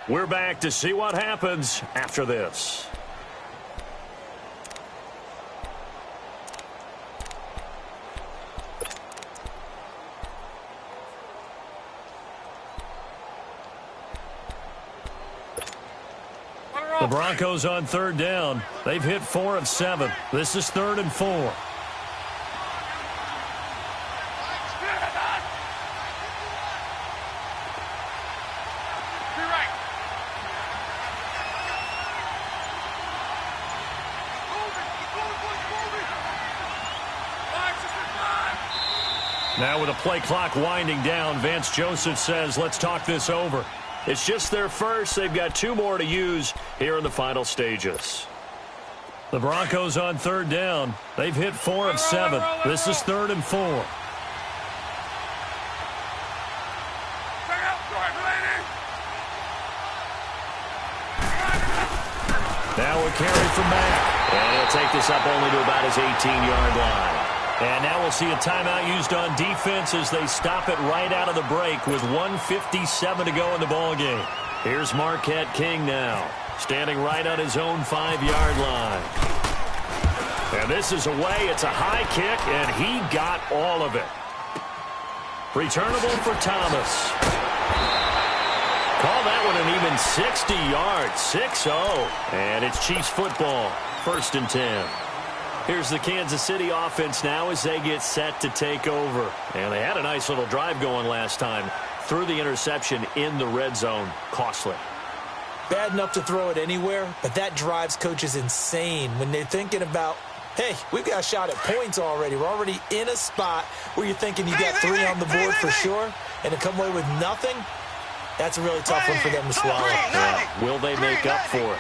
We're back to see what happens after this. The Broncos on 3rd down. They've hit 4 of 7. This is 3rd and 4. Now with a play clock winding down, Vance Joseph says, let's talk this over. It's just their first. They've got 2 more to use here in the final stages. The Broncos on 3rd down. They've hit 4 of 7. This is 3rd and 4. Now a carry from Mack. And he'll take this up only to about his 18-yard line. And now we'll see a timeout used on defense as they stop it right out of the break with 1:57 to go in the ballgame. Here's Marquette King now, standing right on his own 5-yard line. And this is away. It's a high kick, and he got all of it. Returnable for Thomas. Call that one an even 60 yards, 6-0. And it's Chiefs football, 1st and 10. Here's the Kansas City offense now as they get set to take over. And they had a nice little drive going last time. Threw the interception in the red zone. Costly. Bad enough to throw it anywhere, but that drives coaches insane when they're thinking about, hey, we've got a shot at points already. We're already in a spot where you're thinking you got 3 on the board for sure, and to come away with nothing, that's a really tough one for them to swallow. Yeah. Will they make up for it?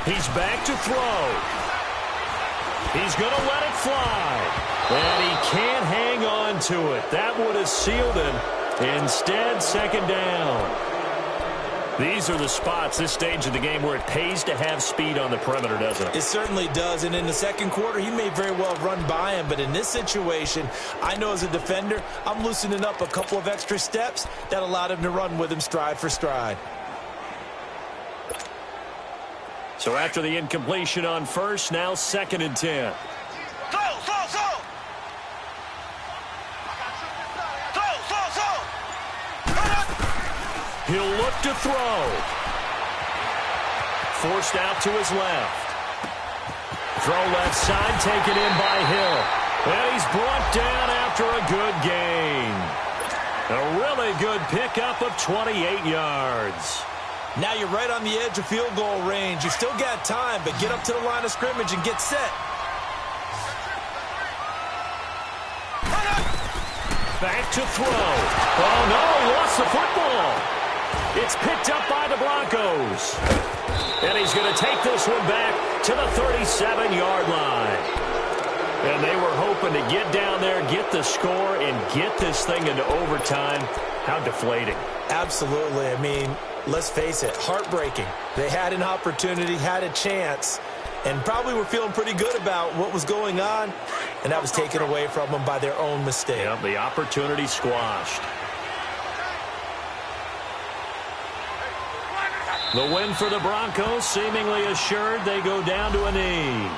He's back to throw. He's going to let it fly. And he can't hang on to it. That would have sealed him. Instead, 2nd down. These are the spots, this stage of the game, where it pays to have speed on the perimeter, doesn't it? It certainly does. And in the 2nd quarter, he may very well run by him. But in this situation, I know as a defender, I'm loosening up a couple of extra steps that allowed him to run with him stride for stride. So after the incompletion on 1st, now 2nd and 10. He'll look to throw. Forced out to his left. Throw left side, taken in by Hill. And he's brought down after a good gain. A really good pickup of 28 yards. Now you're right on the edge of field goal range. You've still got time, but get up to the line of scrimmage and get set. Back to throw. Oh, no, he lost the football. It's picked up by the Broncos. And he's going to take this one back to the 37-yard line. And they were hoping to get down there, get the score, and get this thing into overtime. How deflating. Absolutely. I mean, let's face it, heartbreaking. They had an opportunity, had a chance, and probably were feeling pretty good about what was going on, and that was taken away from them by their own mistake. Yep, the opportunity squashed. The win for the Broncos seemingly assured. They go down to a knee.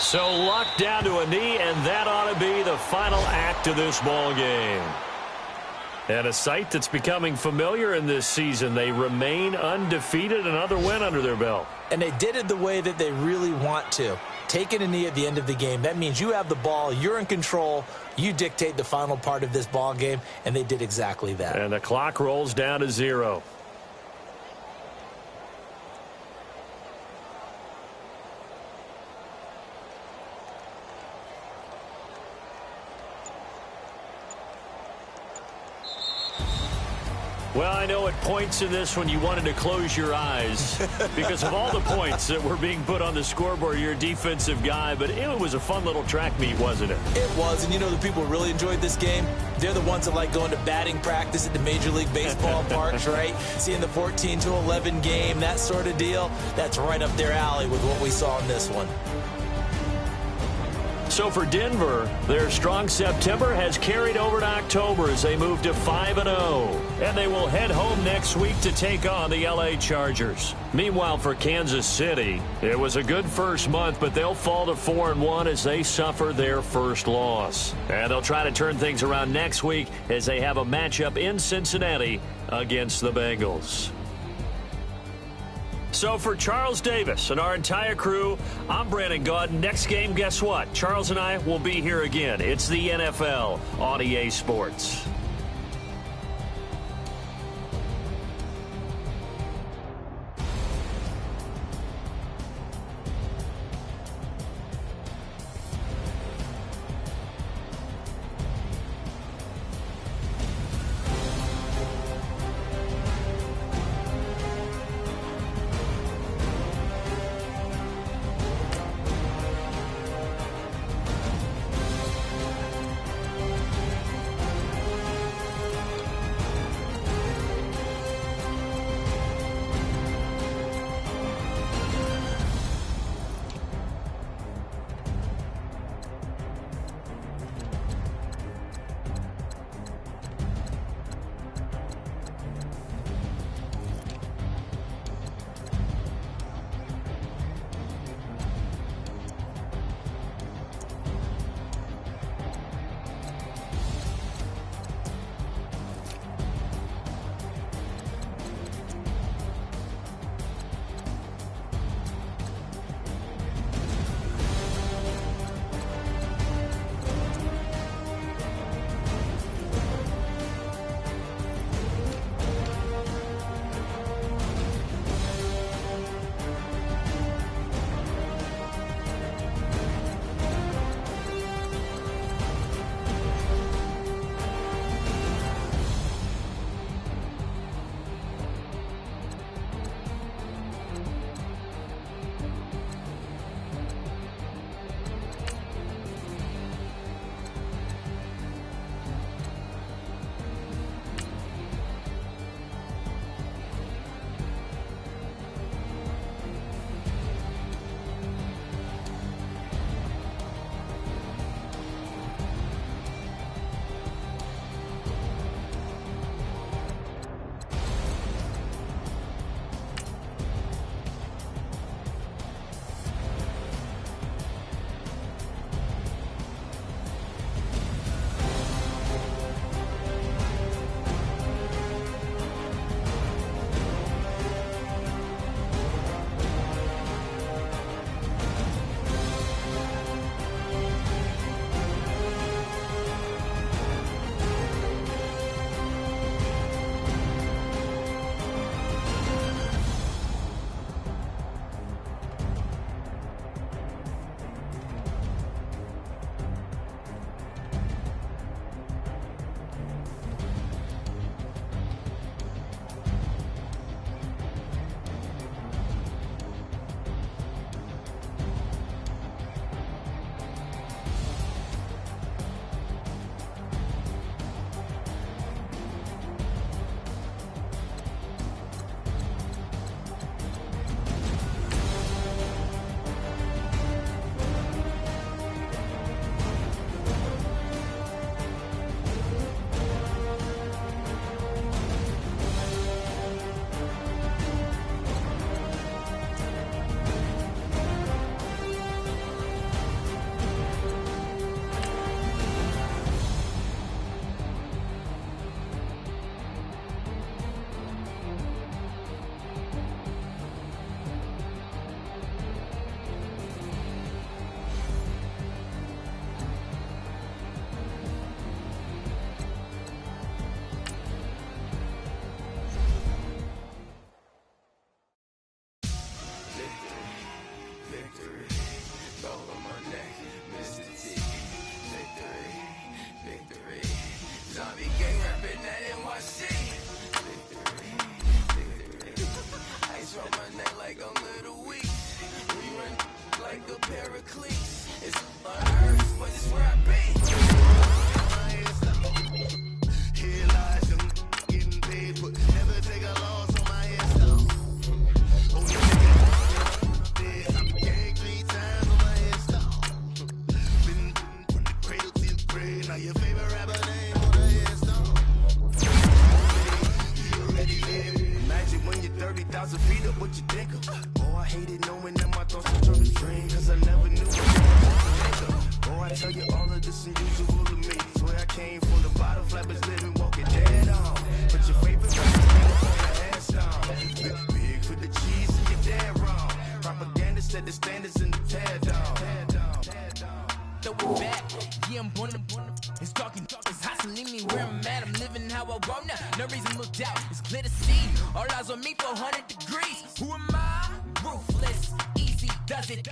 So locked down to a knee, and that ought to be the final act of this ball game. And a sight that's becoming familiar in this season. They remain undefeated, another win under their belt. And they did it the way that they really want to. Taking a knee at the end of the game. That means you have the ball, you're in control, you dictate the final part of this ball game, and they did exactly that. And the clock rolls down to 0. Well, I know at points in this when you wanted to close your eyes because of all the points that were being put on the scoreboard. You're a defensive guy, but it was a fun little track meet, wasn't it? It was, and you know the people who really enjoyed this game? They're the ones that like going to batting practice at the Major League Baseball parks, right? Seeing the 14-11 game, that sort of deal. That's right up their alley with what we saw in this one. So for Denver, their strong September has carried over to October as they move to 5-0. And they will head home next week to take on the LA Chargers. Meanwhile, for Kansas City, it was a good first month, but they'll fall to 4-1 as they suffer their first loss. And they'll try to turn things around next week as they have a matchup in Cincinnati against the Bengals. So for Charles Davis and our entire crew, I'm Brandon Gaudin. Next game, guess what? Charles and I will be here again. It's the NFL on EA Sports. nigga. Oh, I hated knowing that my thoughts would turn to dream, cause I never knew I was a nigga. Oh, I tell you all of this unusual to me. Swear I came from the bottom, flappers living, walking dead on. But your favorite rapper came up on your ass down. Big for the cheese and you're dead wrong. Propaganda set the standards in the tear down. Throw it back, yeah, I'm born to it's talking, it's hustling me where I'm at. I'm living how I want now. No reason to look out, it's clear to see. All eyes on me for 100 degrees. Who am I? Ruthless, easy, does it.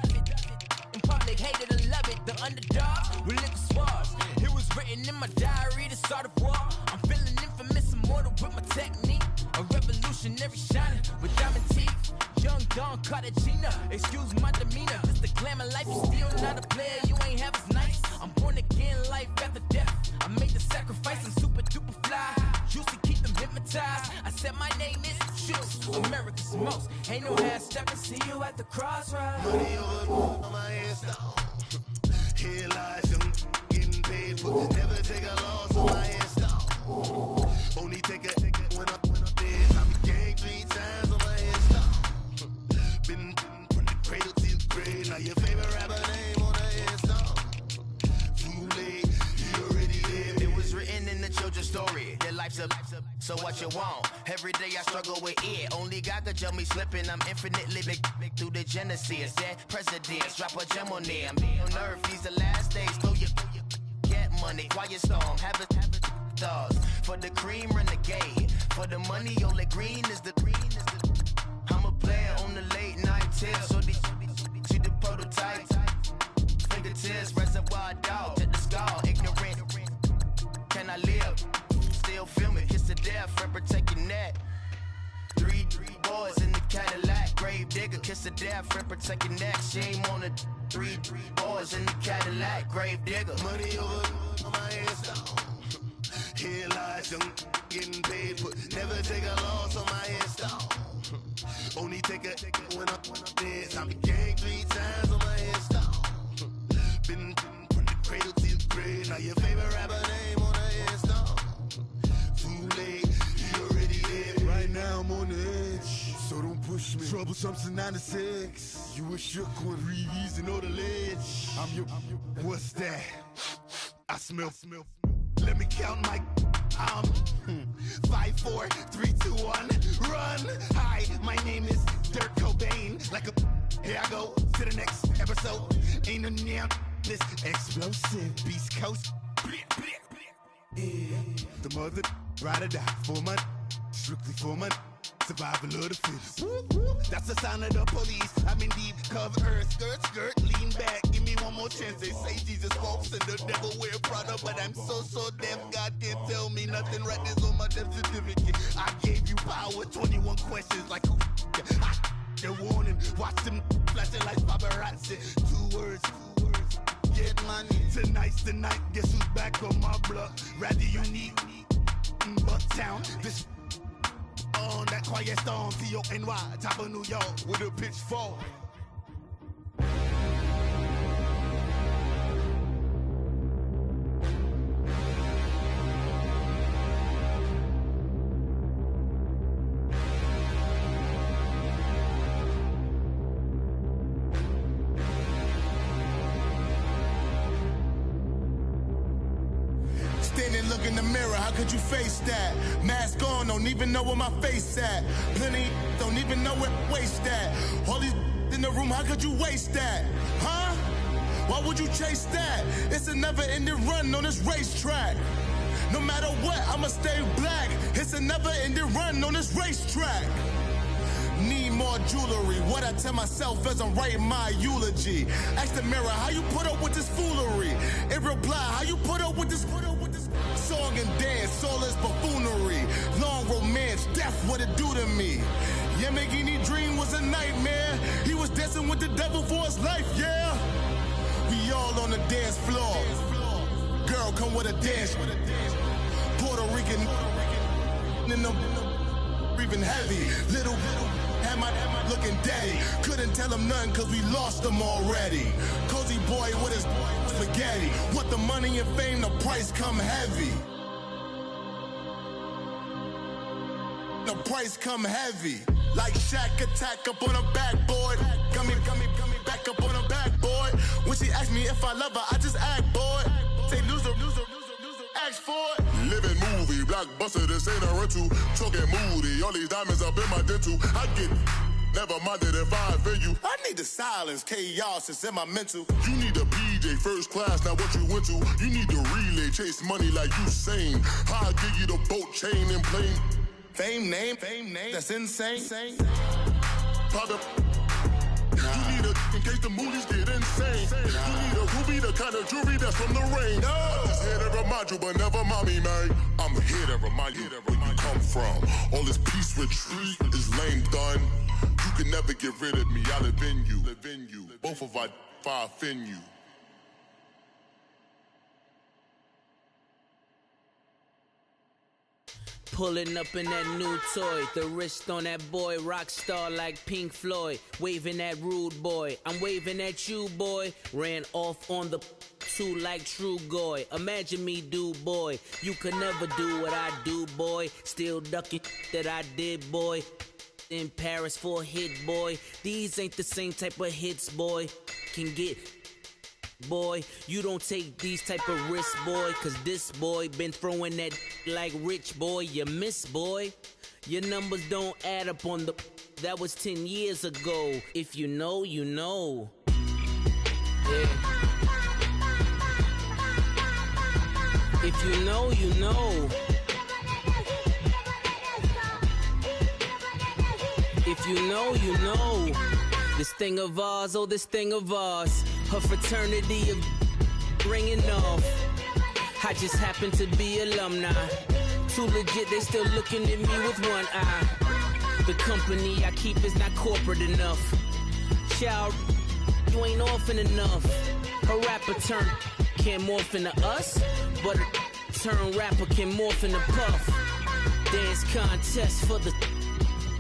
In public, hate it or love it. The underdog with liquor swabs. It was written in my diary to start a war. I'm feeling infamous, immortal with my technique. A revolutionary shining with diamond teeth. Young Don Cartagena, excuse my demeanor. This the glamour life, you still not a player, you ain't half as nice. I'm born again, life after death. I made the sacrifice, I'm super duper fly. Used to keep them hypnotized. I said my name is Juice, America's most. Ain't no half stepping, see you at the crossroads. Money over on my hands down. Here lies young, getting paid for never take a loss on my hands down. Only take a when I'm dead. I be gang 3 times on my hands down. Been from the cradle to the grave. Now your favorite rapper name on the headstone. Too late, you already lived. It was written in the children's story. Their life's up, so what you want? Every day I struggle with it. Only God could jump me slipping. I'm infinitely big through the genesis. Dead presidents, drop a gem on them. On earth, these the last days. Throw your get money. Quiet storm, have it stars. For the cream, renegade. For the money, only green is the green. I'm a player on the late night tips, so these see the prototype. Fingertips, reservoir dog, to the skull, ignorant. Can I live? Still film it, kiss the death, friend, protect your neck. Three boys in the Cadillac, grave digger, kiss the death, friend, protect your neck. Shame on the three boys in the Cadillac, grave digger. Money over on my hands down. Here lies young, getting paid, but never take a loss on my hands down. Only take a when I'm dead. I'm gang 3 times on my headstone. Been from the cradle to the grave. Now your favorite rapper name on the headstone. Too late, you already dead. Right now I'm on the edge, so don't push me. Troublesome since 96. You a shook one, reason on the ledge. I'm your. What's that? I smell. Let me count my. 5, 4, 3, 2, 1, run. Hi, my name is Dirk Cobain. Like a, here I go to the next episode. Ain't no damn this explosive Beast Coast. Yeah. The mother ride or die for my, strictly for my. Survival of the fittest. That's the sound of the police. I'm in deep cover, skirt, lean back. Give me one more chance. They say Jesus walks and the devil wear Prada, but I'm so deaf. God can't tell me nothing. Right there's on my death certificate. I gave you power. 21 questions like who? They're warning. Watch them flashing like paparazzi. 2 words. Get money. Tonight's the night. Guess who's back on my block? Rather unique. Bucktown. This. On that quiet storm, T-O-N-Y, top of New York, with a pitchfork. Standing, look in the mirror, how could you face that? Mask on, don't even know where my face at. Plenty, don't even know where waste at. All these in the room, how could you waste that? Huh? Why would you chase that? It's a never-ending run on this racetrack. No matter what, I'ma stay black. It's a never-ending run on this racetrack. Need more jewelry, what I tell myself as I'm writing my eulogy. Ask the mirror, how you put up with this foolery? It reply, how you put up with this song and dance, all this buffoonery. Long romance, death, what it do to me? Yamagini dream was a nightmare. He was dancing with the devil for his life, yeah. We all on the dance floor. Girl, come with a dance. Puerto Rican in the breathing heavy. Little had my looking daddy. Couldn't tell him nothing cause we lost him already. Cozy boy with his spaghetti. Want the money and fame, the price come heavy. The price come heavy. Like Shaq attack up on a backboard. Gummy, back up on a backboard. When she asked me if I love her, I just act bored. Say loser, ask for it. Living movie, blockbuster, this ain't a rental. Talking moody, all these diamonds up in my dental. I get never minded if I offend you. I need the silence, chaos is in my mental. You need a PJ, first class, not what you went to. You need the relay, chase money like you sane. I'll give you the boat, chain, and plane. Fame name, that's insane. Private. You need a, in case the movies get insane. You need a ruby, the kind of jewelry that's from the rain. I'm just here to remind you, but never mommy, man. I'm here to remind you where you come from. All this peace retreat is lame done. You can never get rid of me, I live in you. Both of our offend you. Pulling up in that new toy, the wrist on that boy, rock star like Pink Floyd, waving at rude boy, I'm waving at you boy, ran off on the two like true goy, imagine me do boy, you could never do what I do boy, still ducking that I did boy, in Paris for a hit boy, these ain't the same type of hits boy, can get boy, you don't take these type of risks, boy, cause this boy been throwing that like rich boy, you miss, boy. Your numbers don't add up on the, that was 10 years ago. If you know, you know. Yeah. If you know, you know. If you know, you know. This thing of ours, oh, this thing of ours. Her fraternity of ringing off. I just happen to be alumni. Too legit, they still looking at me with one eye. The company I keep is not corporate enough. Child, you ain't orphan enough. A rapper turn can't morph into us, but a turn rapper can morph into Puff. Dance contest for the,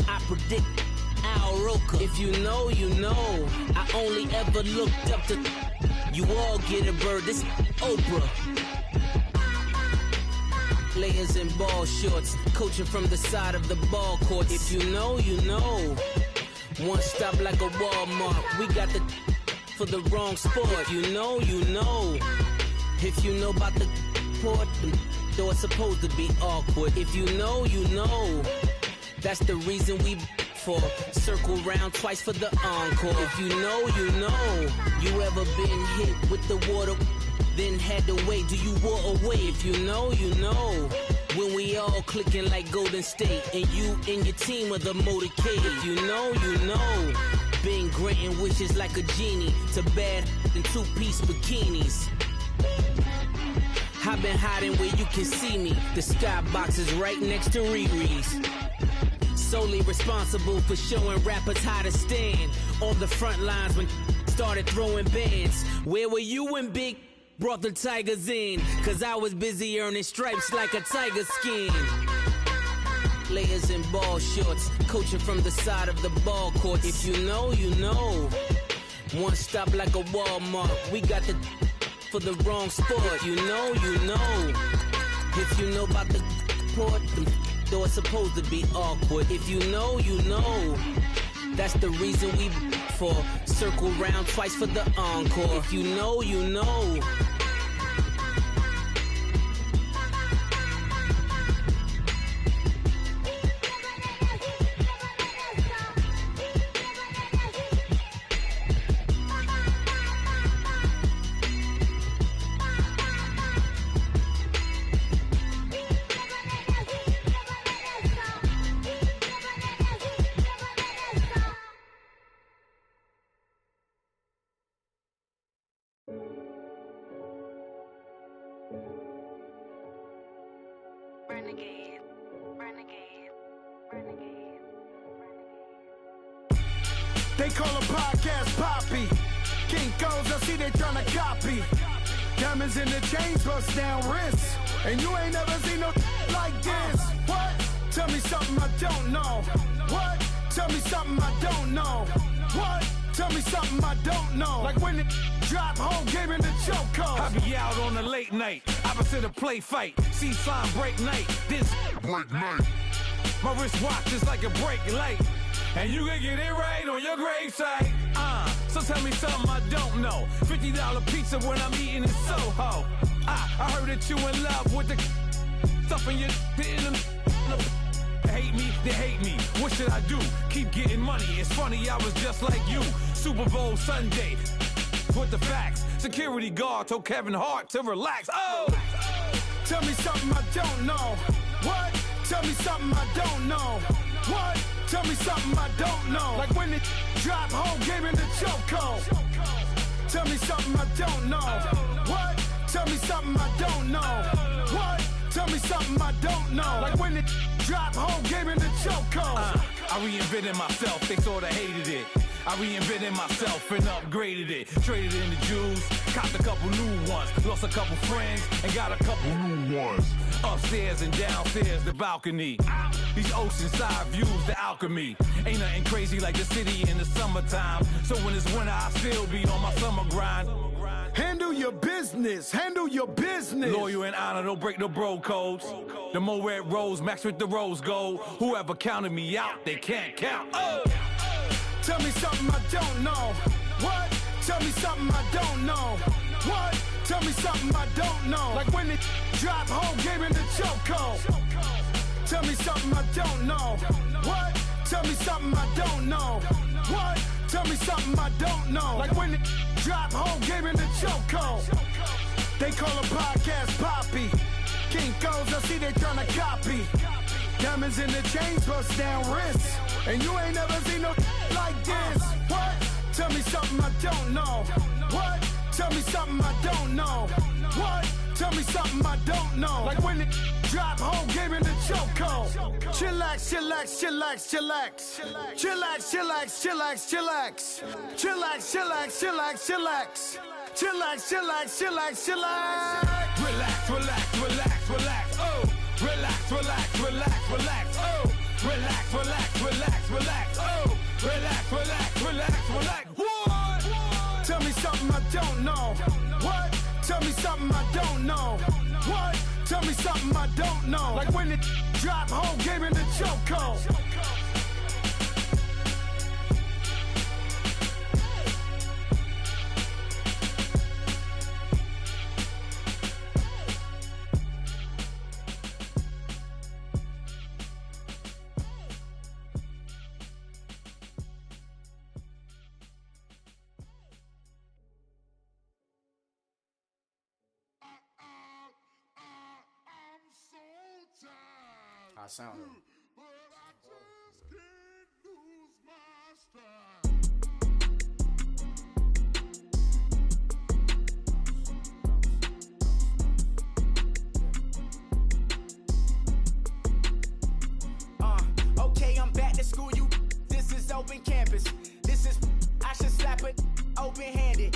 I predict Al Roker. If you know, you know. I only ever looked up to, you all get a bird, this Oprah. Players in ball shorts, coaching from the side of the ball court. If you know, you know. One stop like a Walmart, we got the for the wrong sport. If you know, you know. If you know about the port, though it's supposed to be awkward. If you know, you know. That's the reason we for circle round twice for the encore. If you know, you know. You ever been hit with the water, then had to wait? Do you walk away? If you know, you know. When we all clicking like Golden State, and you and your team are the motorcade. If you know, you know. Been granting wishes like a genie to bad in two-piece bikinis. I've been hiding where you can see me. The skybox is right next to Riri's. Solely responsible for showing rappers how to stand on the front lines when started throwing bands. Where were you when Big brought the Tigers in? Cause I was busy earning stripes like a tiger skin. Players in ball shorts, coaching from the side of the ball court. If you know, you know. One stop like a Walmart, we got the for the wrong sport. If you know, you know. If you know about the port, though it's supposed to be awkward. If you know, you know. That's the reason we for circle round twice for the encore. If you know, you know. They call a podcast Poppy. King Coles, I see they tryna copy. Diamonds in the chains, bust down wrists. And you ain't never seen no like this. What? Tell me something I don't know. What? Tell me something I don't know. What? Tell me something I don't know. Like when it drop, whole game in the chokehold. I be out on a late night, opposite a play fight. See sign break night, this break night. My wristwatch is like a break light. and you can get it right on your gravesite. So tell me something I don't know. $50 pizza when I'm eating in Soho. I heard that you in love with the stuff in your hate me, they hate me. What should I do? Keep getting money. It's funny, I was just like you. Super Bowl Sunday with the facts. Security guard told Kevin Hart to relax. Oh! Tell me something I don't know. What? Tell me something I don't know. What? Tell me something I don't know. Like when it drop home, game in the chokehold. Tell me something I don't know. What? Tell me something I don't know. What? Tell me something I don't know. Like when it drop home, game in the chokehold. I reinvented myself, they sorta hated it. I reinvented myself and upgraded it. Traded in the Jews, copped a couple new ones. Lost a couple friends and got a couple new ones. Upstairs and downstairs, the balcony. These oceanside views, the alchemy. Ain't nothing crazy like the city in the summertime. So when it's winter, I still be on my summer grind. Handle your business, handle your business. Loyal and honor, don't break no bro codes. The more red rose, max with the rose gold. Whoever counted me out, they can't count. Oh! Tell me something I don't know. What? Tell me something I don't know. What? Tell me something I don't know. Like when it drop home, game in the chokehold. Tell me something I don't know. What? Tell me something I don't know. What? Tell me something I don't know. Like when it drop home, game in the chokehold. They call a podcast Poppy. Kinkos, I see they tryna copy. Diamonds in the chains, bust down wrists. And you ain't never seen no like this. What? Tell me something I don't know. What? Tell me something I don't know. What? Tell me something I don't know. Like when it drop home, game in the chokehold. Chillax, chillax, chillax, chillax. Chillax, chillax, chillax, chillax. Chillax, chillax, chillax, chillax. Chillax, chillax, chillax, chillax. Relax, relax, relax, relax. Oh! Relax, relax, relax, relax. Oh! Relax, relax, relax, relax. Oh! Relax, relax, relax, relax. What? Tell me something I don't know. What? Tell me something I don't know. What? Tell me something I don't know. Like when it drop home, game in the chokehold. I sound it. Okay, I'm back to school, you. This is open campus. This is, I should slap it open-handed.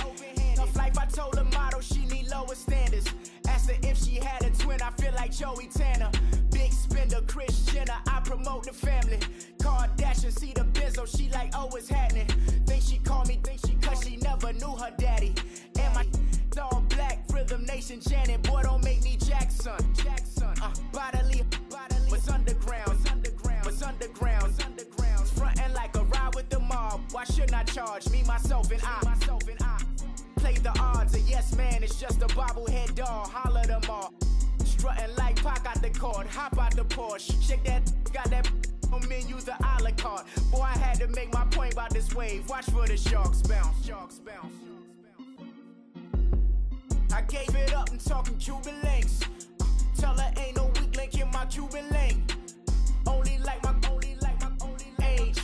Tough life, I told her motto, she need lower standards. Asked her if she had a twin, I feel like Joey Tanner. Big spender, Kris Jenner, I promote the family. Kardashian, see the Benzo, she like, oh, it's happening. Think she called me, cause she never knew her daddy. And my all black, Rhythm Nation, Janet, boy, don't make me Jackson. Bodily, what's underground, what's underground, frontin' like a ride with the mob. Why shouldn't I charge me, myself, and I? Play the odds, a yes man, it's just a bobblehead doll, holler them all. Strutting like Pac out the court, hop out the Porsche, shake that, got that on menu, the a la carte. Boy, I had to make my point about this wave, watch for the sharks bounce. I gave it up, I'm talking Cuban links. Tell her ain't no weak link in my Cuban link. Only like my age.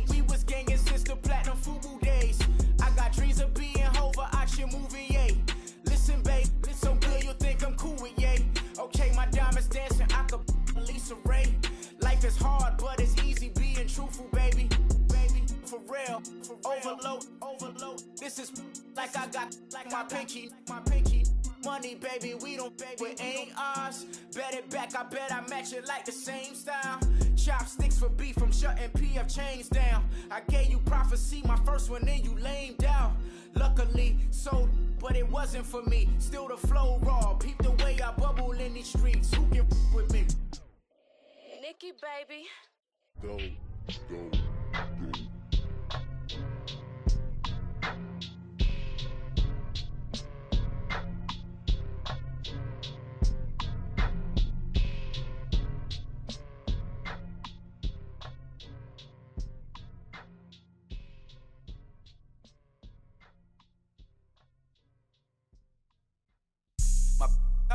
We was gangin' since the platinum FUBU days. I got dreams of being Hova, action movie, yay. Listen, babe, so good you'll think I'm cool with yay. Okay, my diamonds dancing, I could Lisa Ray. Life is hard, but it's easy being truthful, baby. For real, overload. This is like I got like my pinky. Money, baby, we don't pay, it ain't ours. Bet it back, I bet I match it like the same style. Chopsticks for beef from shutting PF chains down. I gave you prophecy, my first one, then you lamed out. Luckily, sold, but it wasn't for me. Still the flow raw, peep the way I bubble in these streets. Who can with me? Nikki, baby. Go.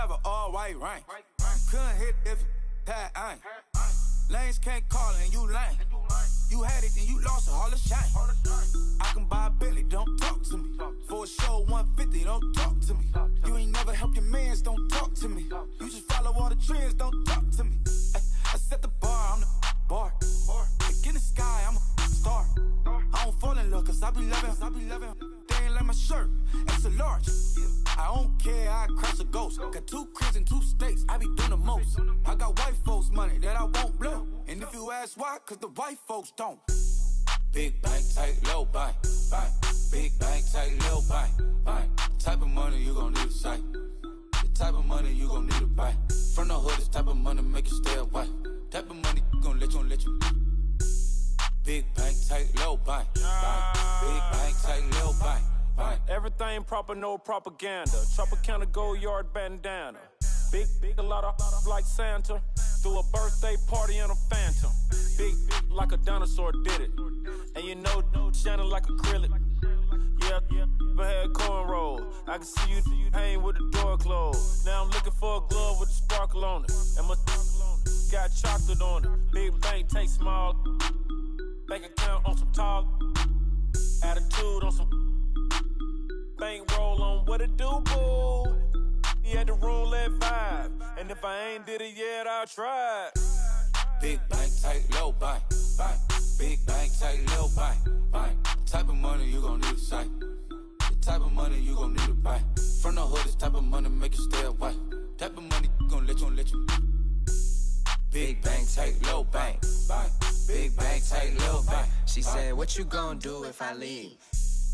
drive an all-white range. Couldn't hit if it had ain't. Lanes can't call it and you lame. You had it and you lost it, all the shame. I can buy a Bentley, don't talk to me. For a show 150, don't talk to me. You ain't never helped your mans, don't talk to me. You just follow all the trends, don't talk to me. I set the bar, I'm the bar. Look in the sky, I'm a star. I don't fall in love, cause I be loving. They ain't like my shirt, it's a large. I don't care, I crash a ghost. Got 2 cribs in 2 states, I be doing the most. I got white folks' money that I won't blow. And if you ask why, cause the white folks don't. Big bank, tight, low bank, bank. Big bank, tight, low bank, bank. Type of money you gon' need a sight. The type of money you gon' need to buy. From the hood, this type of money make you stay away. Type of money gon' let you. Big bank, tight, low bank, bank. Big bank, tight, low bank. Everything proper, no propaganda. Tropicana gold yard bandana. Big, a lot of like Santa. Threw a birthday party in a phantom. Big like a dinosaur did it. And you know, shining like acrylic. Yeah, but had cornrow. I can see you hang with the door closed. Now I'm looking for a glove with a sparkle on it. And my got chocolate on it. Big bank, take small. Bank account on some talk. Attitude on some. Bank roll on what it do, boo. He had the roulette vibe. And if I ain't did it yet, I'll try. Big bank, tight, low bank, bank. Big bank, tight, low bank, bank. Type of money you gon' need to sight. The type of money you gon' need to buy. From the hood, this type of money make you stay away. Type of money gon' let you. Big bank, tight, low bank, bank. Big bank, tight, low bank. She said, what you gon' do if I leave?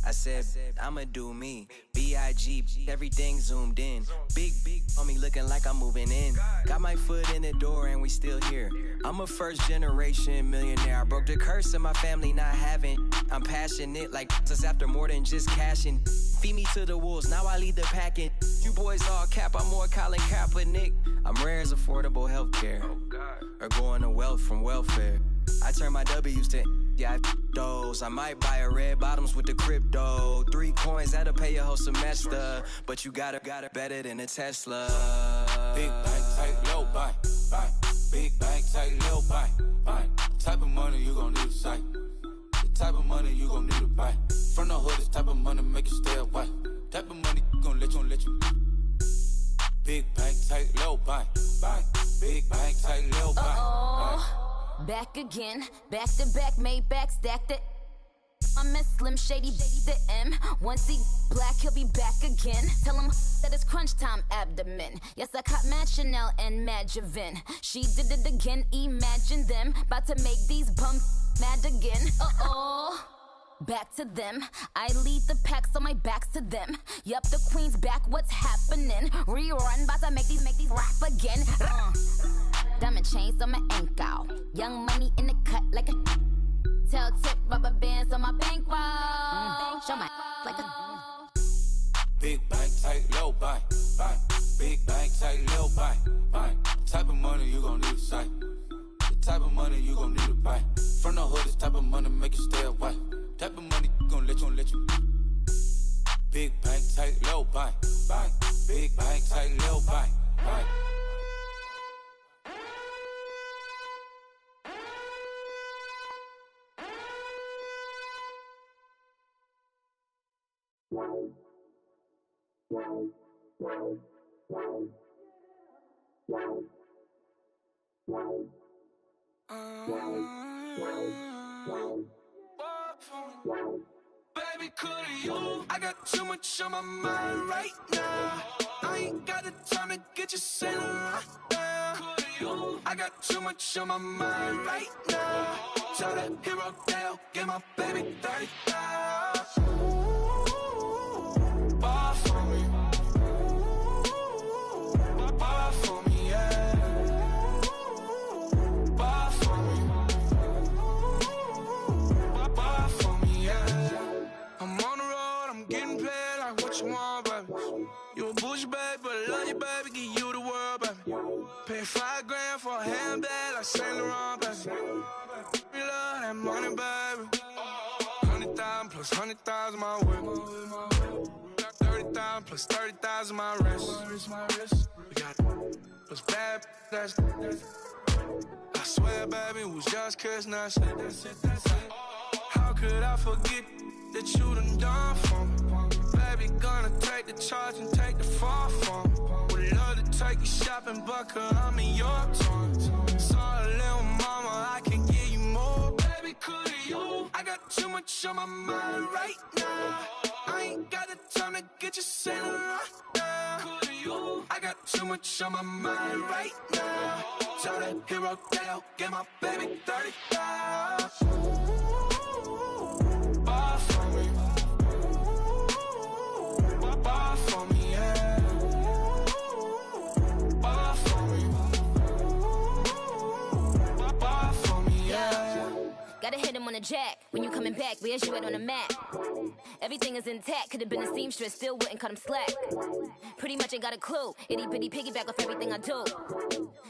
I said, I'ma do me. B.I.G. Everything zoomed in. Big on me looking like I'm moving in. Got my foot in the door and we still here. I'm a first generation millionaire. I broke the curse of my family not having. I'm passionate like us after more than just cashing. Feed me to the wolves, now I lead the packing. You boys all cap, I'm more Colin Kaepernick. I'm rare as affordable healthcare. Or going to wealth from welfare. I turn my W's to those. I might buy a red bottoms with the crypto. 3 coins, that'll pay your whole semester. But you got it better than a Tesla. Big bank, tight, low bank, bank. Big bank, tight, low bank, bank. Type of money you gon' need to sight. The type of money you gon' need to buy. From the hood, this type of money make you stay away. Type of money gon' let you. Big bank, tight, low bank, bank. Big bank, tight, low bank, bank. Back again, back to back, made back, stacked it. I'm a Slim Shady, the M. Once he black, he'll be back again. Tell him that it's crunch time abdomen. Yes, I caught Mad Chanel and Mad Javin. She did it again, imagine them. About to make these bums mad again. Back to them. I lead the pack, so my back's to them. Yup, the queen's back, what's happening? Rerun, about to make these rap again. Diamond chains on my ankle. Young money in the cut like a tail tip, rubber bands on my bankroll. Show my like a Big bank, tight, low bank, bank. Big bank, tight, low bank, bank. Type of money you gon' need to sight. The type of money you gon' need to buy. From the hood, this type of money make you stay away. Type of money gon' let you. Big bank, tight, low bank, bank. Big bank, tight, low bank, bank. Baby, could you? I got too much on my mind right now. I ain't got the time to get you sailing right now. Could you? I got too much on my mind right now. Tell that hero Dale, get my baby 30,000. Bar for me. Bar for me, yeah. Bar for me. Bar for me, yeah. I'm on the road, I'm getting paid like what you want, baby. You a bougie, baby, but I love you, baby. Give you the world, baby. Pay $5 grand for a handbag like Saint Laurent, baby. We love that money, baby. 100,000 plus 100,000 my way. Got 30,000 30,000 plus 30,000 my wrist. We got those bad, that's I swear, baby, it was just kissing, that's it. How could I forget that you done for me? Baby, gonna take the charge and take the fall for me. Would love to take you shopping, but cause I'm in your toys. Sorry, little mama, I can give you more. Baby, could you? I got too much on my mind right now. I ain't got the time to get you sailing right now. Could you? I got too much on my mind right now. Tell that hero that I'll get my baby 30,000. Buy for me. Buy for me, yeah. Buy for me. Buy for me, yeah. Gotta hit him on the jack. When you coming back, where's you at on the map? Everything is intact. Could've been a seamstress, still wouldn't cut him slack. Pretty much ain't got a clue. Itty bitty piggyback off everything I do.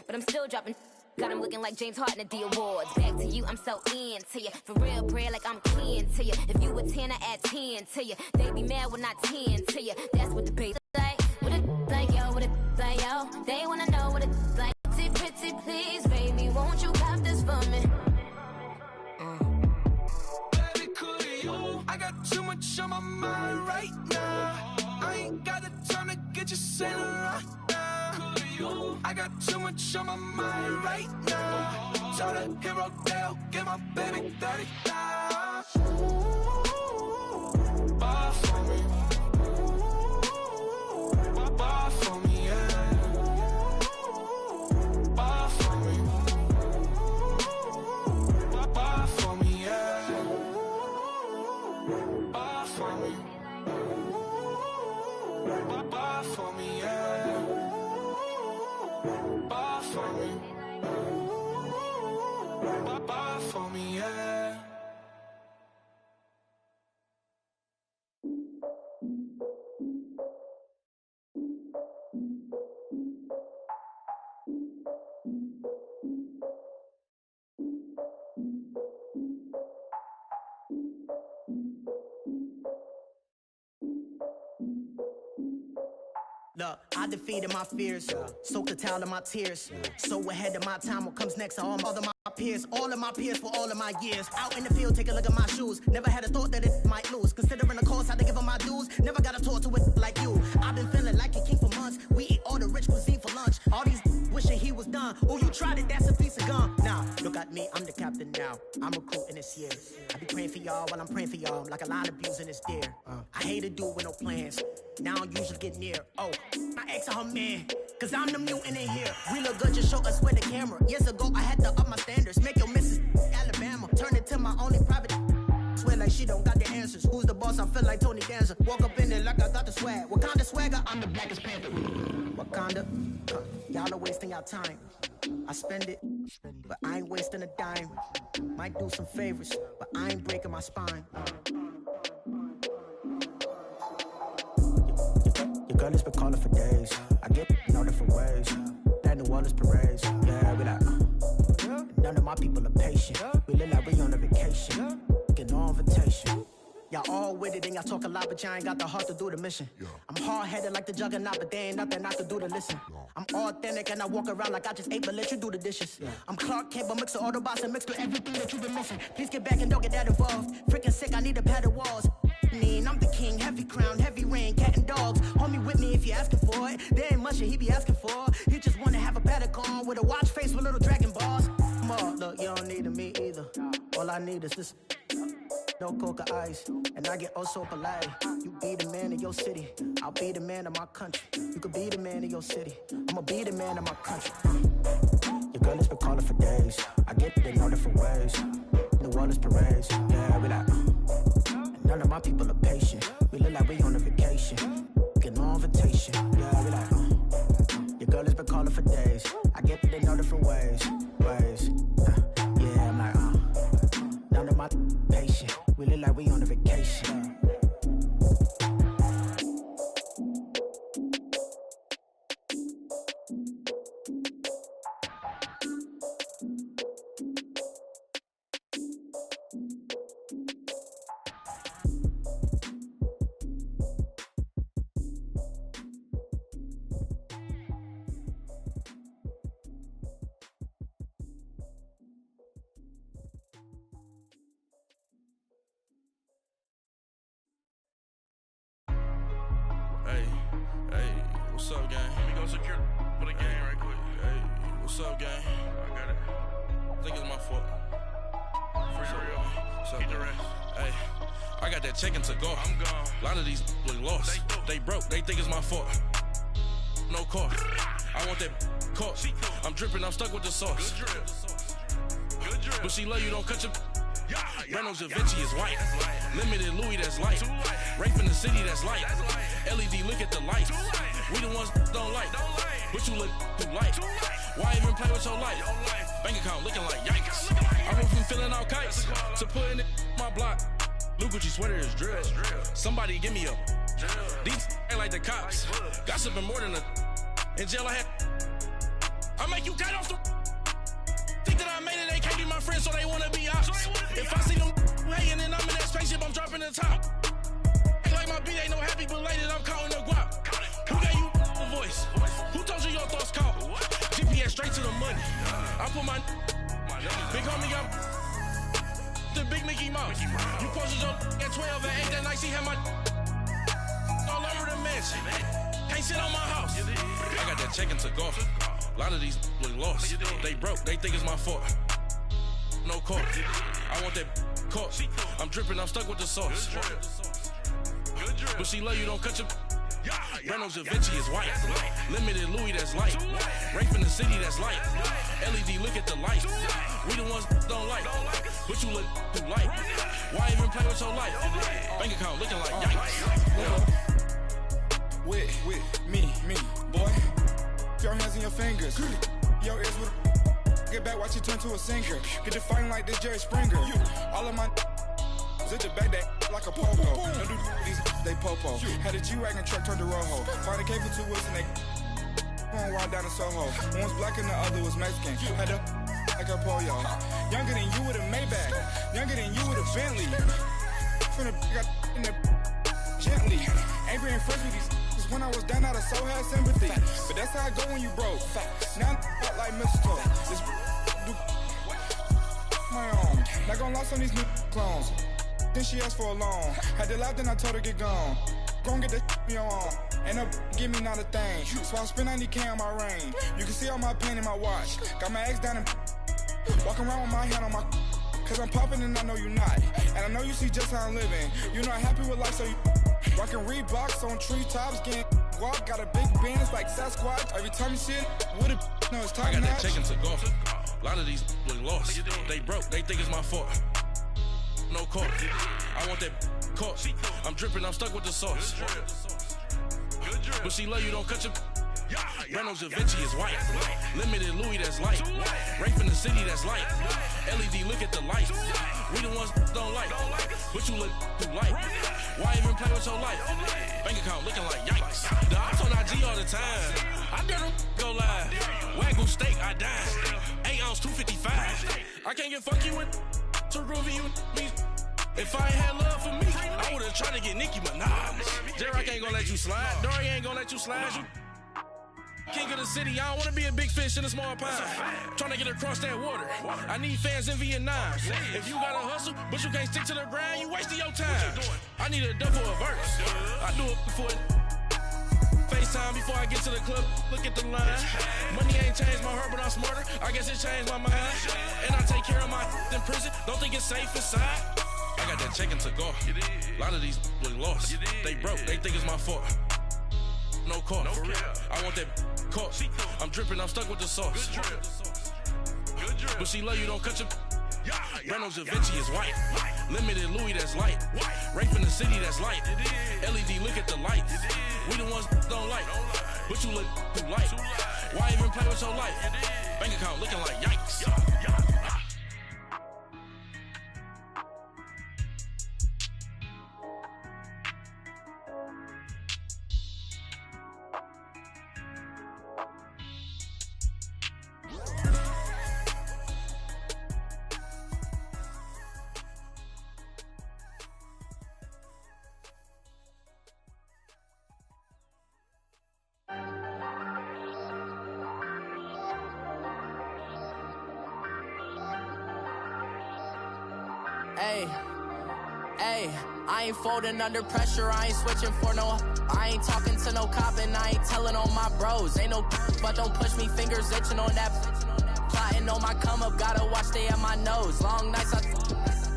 But I'm still dropping. Got him looking like James Harden at the awards. Back to you, I'm so into you. For real, bread, like I'm kin to you. If you a 10, I add 10 to you. They be mad when I 10 to you. That's what the bass like. What it like, yo, what it like, yo. They wanna know what it like. Pretty, pretty, please, baby, won't you cop this for me? Baby, could you? I got too much on my mind right now. I ain't got the time to get you sailing right now. Could you? I got too much on my mind right now. Tell the hero they'll get my baby 30,000. Buy for me. Buy for me, yeah. Buy for me. Buy for me, yeah. Buy for me. Buy for me, yeah. Buy for me. Buy for me, yeah. Look, I defeated my fears, soaked the towel of my tears. So ahead of my time, what comes next are all of my peers. All of my peers for all of my years. Out in the field, take a look at my shoes. Never had a thought that it might lose. Considering the cost, I had to give them my dues. Never got a talk to it like you. I've been feeling like a king for months. We eat all the rich cuisine for lunch. All these wishing he was done. Oh, you tried it, that's a piece of gum. Now, look at me, I'm the captain now. I'm recruiting this year. I be praying for y'all while I'm praying for y'all. Like a line abusing this deer. I hate a dude with no plans. Now I usually get near. Oh, my ex and her man. Cause I'm the mutant in here. We look good, just show us where the camera. Years ago, I had to up my standards. Make your missus Alabama. Turn it to my only private. Swear like she don't got the answers. Who's the boss? I feel like Tony Danza. Walk up in it like I got the swag. Wakanda swagger, I'm the blackest panther. Wakanda, y'all are wasting your time. I spend it, but I ain't wasting a dime. Might do some favors, but I ain't breaking my spine. Your girl has been calling for days. I get in all different ways. That New Orleans parades. Yeah, we like, none of my people are patient. We look like we on a vacation. Get no invitation. Y'all all with it and y'all talk a lot, but y'all ain't got the heart to do the mission. I'm hard-headed like the juggernaut, but there ain't nothing I can do to listen. I'm authentic and I walk around like I just ate, but let you do the dishes. I'm Clark Kent, but mix the Autobots and mix with everything that you've been missing. Please get back and don't get that involved. Freaking sick, I need a padded walls. I'm the king, heavy crown, heavy rain, cat and dogs. Homie with me if you're asking for it. There ain't much that he be asking for. He just wanna have a paddock on with a watch face with little dragon balls. Look, you don't need me either. All I need is this. No coca ice, and I get oh so polite. You be the man of your city, I'll be the man of my country. You could be the man of your city, I'ma be the man of my country. Your girl has been calling for days. I get it in all different ways. New Orleans parades, yeah, we like. None of my people are patient. We look like we on a vacation. Get no invitation, yeah, we like. Your girl has been calling for days. I get it in all different ways. Yeah, I'm like, none of my patient. We look like we on a vacation. What's up, gang? I got it. I think it's my fault. Free real. What's up, keep the rest. Hey, I got that check to go. I'm gone. A lot of these look lost. They broke. They think it's my fault. No car. I want that caught. I'm dripping. I'm stuck with the sauce. Good drip. Good drip. But she love you. Don't cut your. Reynolds Da Vinci is white. Limited Louis, that's light. Rape in the city, that's light. LED, look at the lights. We the ones don't like. But you look too light. Why even play with your life? Bank account looking like yikes. I went from filling out kites to putting it in my block. Blue Gucci sweater is drill. Somebody give me a. These ain't like the cops. Gossiping more than a. In jail I had. I make you cut off the. Think that I made it, they can't be my friends, so they wanna be ops. If I see them hanging and I'm in that spaceship, I'm dropping the top. Ain't like my beat ain't no happy, but later I'm counting the guap. Who gave you a voice? Who told you your thoughts count? GPS straight to the money. I put my big homie up the big Mickey Mouse. You posted your at 12 and 8 that night, she had my all over the mansion. Can't sit on my house. I got that check to go. A lot of these look lost. They broke, they think it's my fault. No car. I want that caught. I'm dripping, I'm stuck with the sauce. But she love you, don't cut your. Reynolds Da Vinci is white. Limited Louis, that's light. Rape in the city, that's light. LED, look at the lights. We the ones don't like. But you look too light. Why even play with your life? Bank account looking like yikes. With me, boy. Your hands and your fingers. Your ears with get back, watch you turn to a singer. Get defining like this Jerry Springer. All of my zip the back that like a popo. Don't do these, they popo. Had a G-Wagon truck turned to Rojo. Find a cable 2 wheels and they going wild down in Soho. One was black and the other was Mexican. Had a like a pollo. Younger than you with a Maybach. Younger than you with a Bentley. From the got in the gently. Ain't being friends with these. When I was down, I so had sympathy. But that's how I go when you broke. Now I'm like mistletoe. This do my own. Not gonna lost on these new clones. Then she asked for a loan. Had to laugh, then I told her get gone. Gon' get that me on. And up, give me not a thing. So I spend 90K on my ring. You can see all my pain in my watch. Got my ex down and walking around with my hand on my. Cause I'm popping and I know you not. And I know you see just how I'm living. You're not happy with life, so you. Rockin' Reeboks on treetops, getting walk, got a big band, it's like Sasquatch. Every time you see it, with a no, it's time. I got that check to go. A lot of these look lost. They broke, they think it's my fault. No car. I want that caught. I'm dripping, I'm stuck with the sauce. But she love you, don't cut your. Reynolds Da Vinci is white. Limited Louis, that's light. Rape in the city, that's light. LED, look at the lights. We the ones don't like. But you look too light. Why even play with your life? Bank account looking like yikes. The ops on IG all the time. I dare them go live. Wagyu steak, I dine. 8 ounce, 255. I can't get funky with to groovy you me. If I ain't had love for me, I would've tried to get Nicki Minaj. Derek ain't gonna let you slide. Dory ain't gonna let you slide. You king of the city, I don't wanna be a big fish in a small pond. Trying to get across that water. I need fans in Vietnam. If you gotta hustle, but you can't stick to the grind, you wasting your time. I need a double a verse. I do it for it. FaceTime before I get to the club, look at the line. Money ain't changed my heart, but I'm smarter. I guess it changed my mind. And I take care of my in prison. Don't think it's safe inside. I got that check to go. A lot of these look lost. They broke, they think it's my fault. No car, for real. I want that caught. I'm dripping, I'm stuck with the sauce. But she love you, don't cut your. Reynolds Da Vinci is white. Limited Louis, that's light. Rape in the city, that's light. LED, look at the lights. We the ones don't like. But you look too light. Why even play with your life? Bank account looking like yikes. I ain't folding under pressure, I ain't switching for no. I ain't talking to no cop and I ain't telling on my bros. Ain't no but don't push me, fingers itching on that. Plotting on my come up, gotta watch stay at my nose. Long nights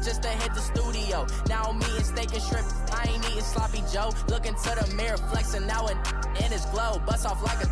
just to hit the studio. Now I'm eating steak and shrimp. I ain't eating sloppy Joe. Looking to the mirror, flexing now in his glow. Bust off like a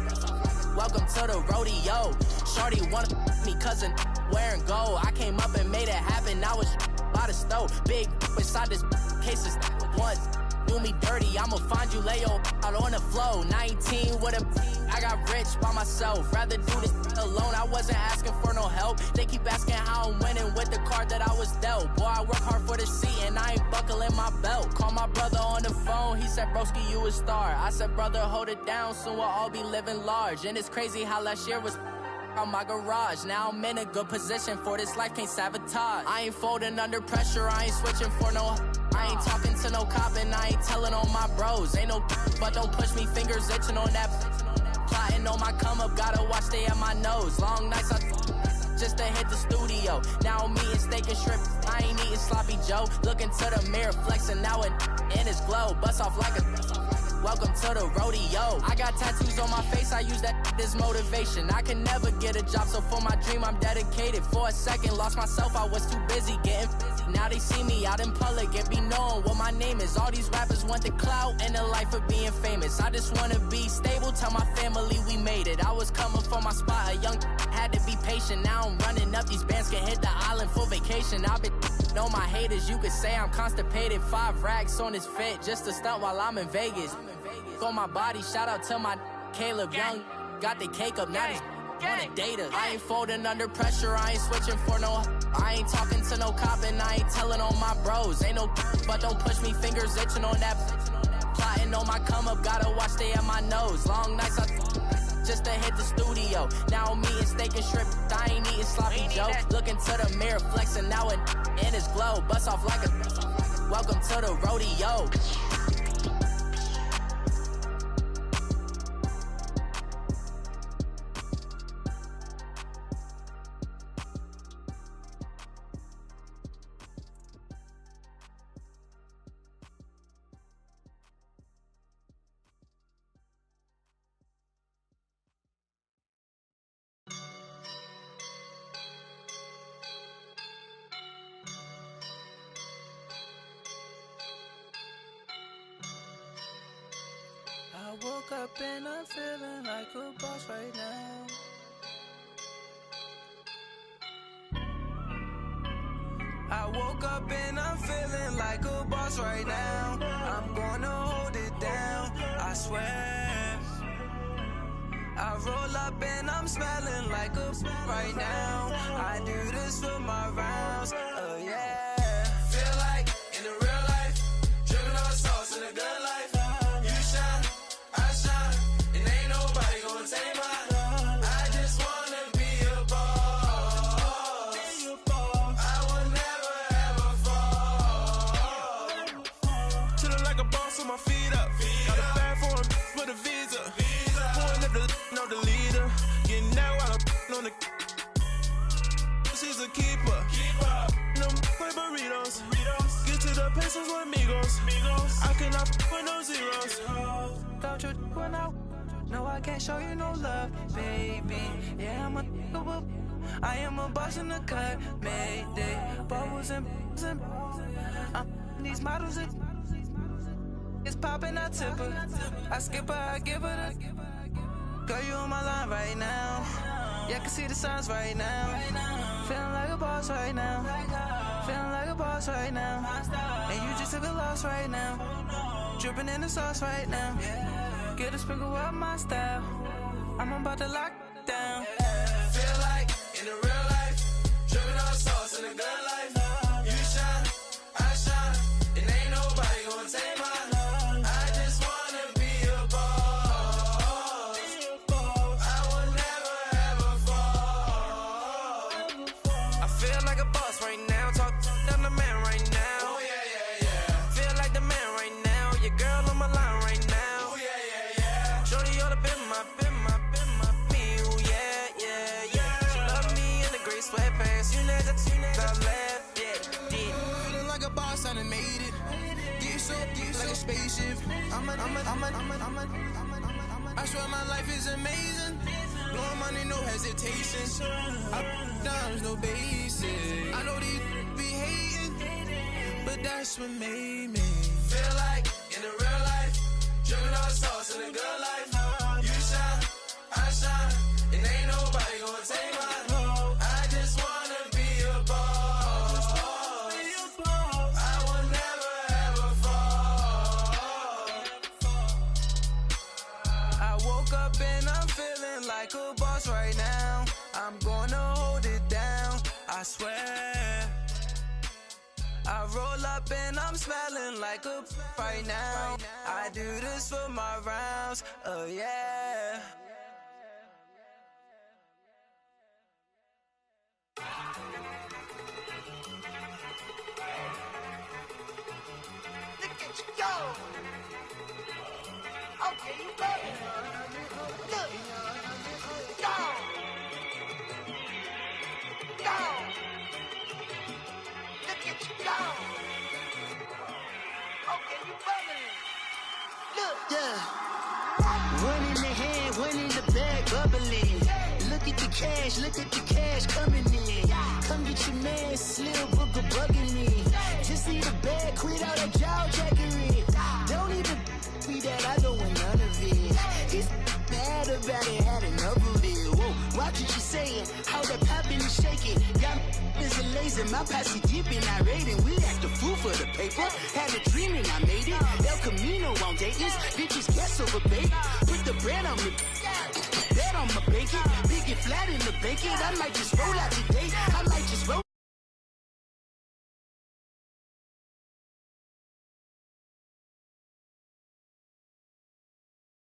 welcome to the rodeo. Shorty wanna me cousin wearing gold. I came up and made it happen. Now it's by the stove. Big inside this cases once. Do me dirty, I'ma find you, lay your out on the floor. 19 with a, I got rich by myself. Rather do this alone, I wasn't asking for no help. They keep asking how I'm winning with the card that I was dealt. Boy, I work hard for the seat and I ain't buckling my belt. Call my brother on the phone, he said, broski, you a star. I said, brother, hold it down, soon we'll all be living large. And it's crazy how last year was on my garage. Now I'm in a good position for this life, can't sabotage. I ain't folding under pressure, I ain't switching for no. I ain't talking to no cop and I ain't telling on my bros. Ain't no but don't push me, fingers itching on that. Plotting on my come up, gotta watch stay at my nose. Long nights just to hit the studio. Now I'm eating steak and shrimp. I ain't eating sloppy Joe. Looking to the mirror, flexing now in his glow. Bust off like a welcome to the rodeo. I got tattoos on my face, I use that as motivation. I can never get a job, so for my dream I'm dedicated. For a second, lost myself, I was too busy getting busy. Now they see me out in public and be knowing what my name is. All these rappers want the clout and the life of being famous. I just wanna be stable, tell my family we made it. I was coming for my spot, a young had to be patient. Now I'm running up, these bands can hit the island for vacation. I've been on my haters, you could say I'm constipated. 5 racks on his fit, just to stunt while I'm in Vegas. On my body, shout out to my Caleb Young. Got the cake up, now this wanna date us. I ain't folding under pressure, I ain't switching for no. I ain't talking to no cop and I ain't telling on my bros. Ain't no but don't push me, fingers itching on that. Plotting on my come up, gotta watch stay at my nose. Long nights just to hit the studio. Now I'm eating steak and shrimp, I ain't eating sloppy Joe. Looking to the mirror, flexing now in his glow. Bust off like a welcome to the rodeo. I woke up and I'm feeling like a boss right now. I woke up and I'm feeling like a boss right now. I'm gonna hold it down, I swear. I roll up and I'm smelling like a right now. I do this for my rounds, oh yeah. Feel like in the real life, dripping on sauce in a good life. You shine, I shine, and ain't nobody gonna take mine. I just wanna be a boss. I will never ever fall. Chillin' like a boss with my feet up. Got a bag for him with a visa. Pulling up the know the leader. Getting out while I'm on the. She's a keeper. No play burritos. Get to the pesos with amigos. I cannot with no zeros. Don't you when no, I can't show you no love, baby. Yeah, I am a boss in the cut, mayday. Bubbles and these models are it's popping, I tip her. I skip her, I give her the girl, you on my line right now. Yeah, I can see the signs right now. Feeling like a boss right now. Feeling like a boss right now. And you just took a loss right now. Dripping in the sauce right now. Get a sprinkle up my style. I'm about to lock down. Feel like in the real life, dripping on sauce in a good life. You shine, I shine, and ain't nobody gonna take mine. I just wanna be a boss. I will never ever fall. I feel like a boss right now. Talk to the man right now. Oh yeah. Feel like the man right now. Your girl on my line right now. Oh yeah. Shorty oughta been my me. Ooh yeah. She love me in the gray sweatpants. You know that I left. Yeah. Feeling like a boss, I done made it. Get so like a spaceship. I swear my life is amazing. Blowing money, no hesitation. Up, downs, no basic. I know these be hating, but that's what made me feel like in the real life. Dripping all sauce in the good life. You shine, I shine, and ain't nobody gonna take mine. I just wanna be a boss. I will never ever fall. I woke up and I'm feeling like a boss right now. I'm gonna hold it down, I swear. I roll up and I'm smelling like a right now. I do this for my rounds, oh yeah. Look at you go. Okay, you ready? Look. Go. Go. Look at you go. Okay, you ready? Look. Yeah. One in the hand, one in the bag, bubbling. Look at the cash coming in. Come get your man, Slim Booker bugging me. Just see the bag, quit all that jaw jackery. Don't even be that, I don't want none of it. It's bad about it, had enough of it. Whoa, watch what you saying, how that poppin' and shaking. Got is a lazy, my posse deep and I raiding. We act the fool for the paper, had a dream and I made it. El Camino on Dayton's, bitches guess over bait. Put the bread on me, bet on my bacon. Big and flat in the bacon, I might just roll out today.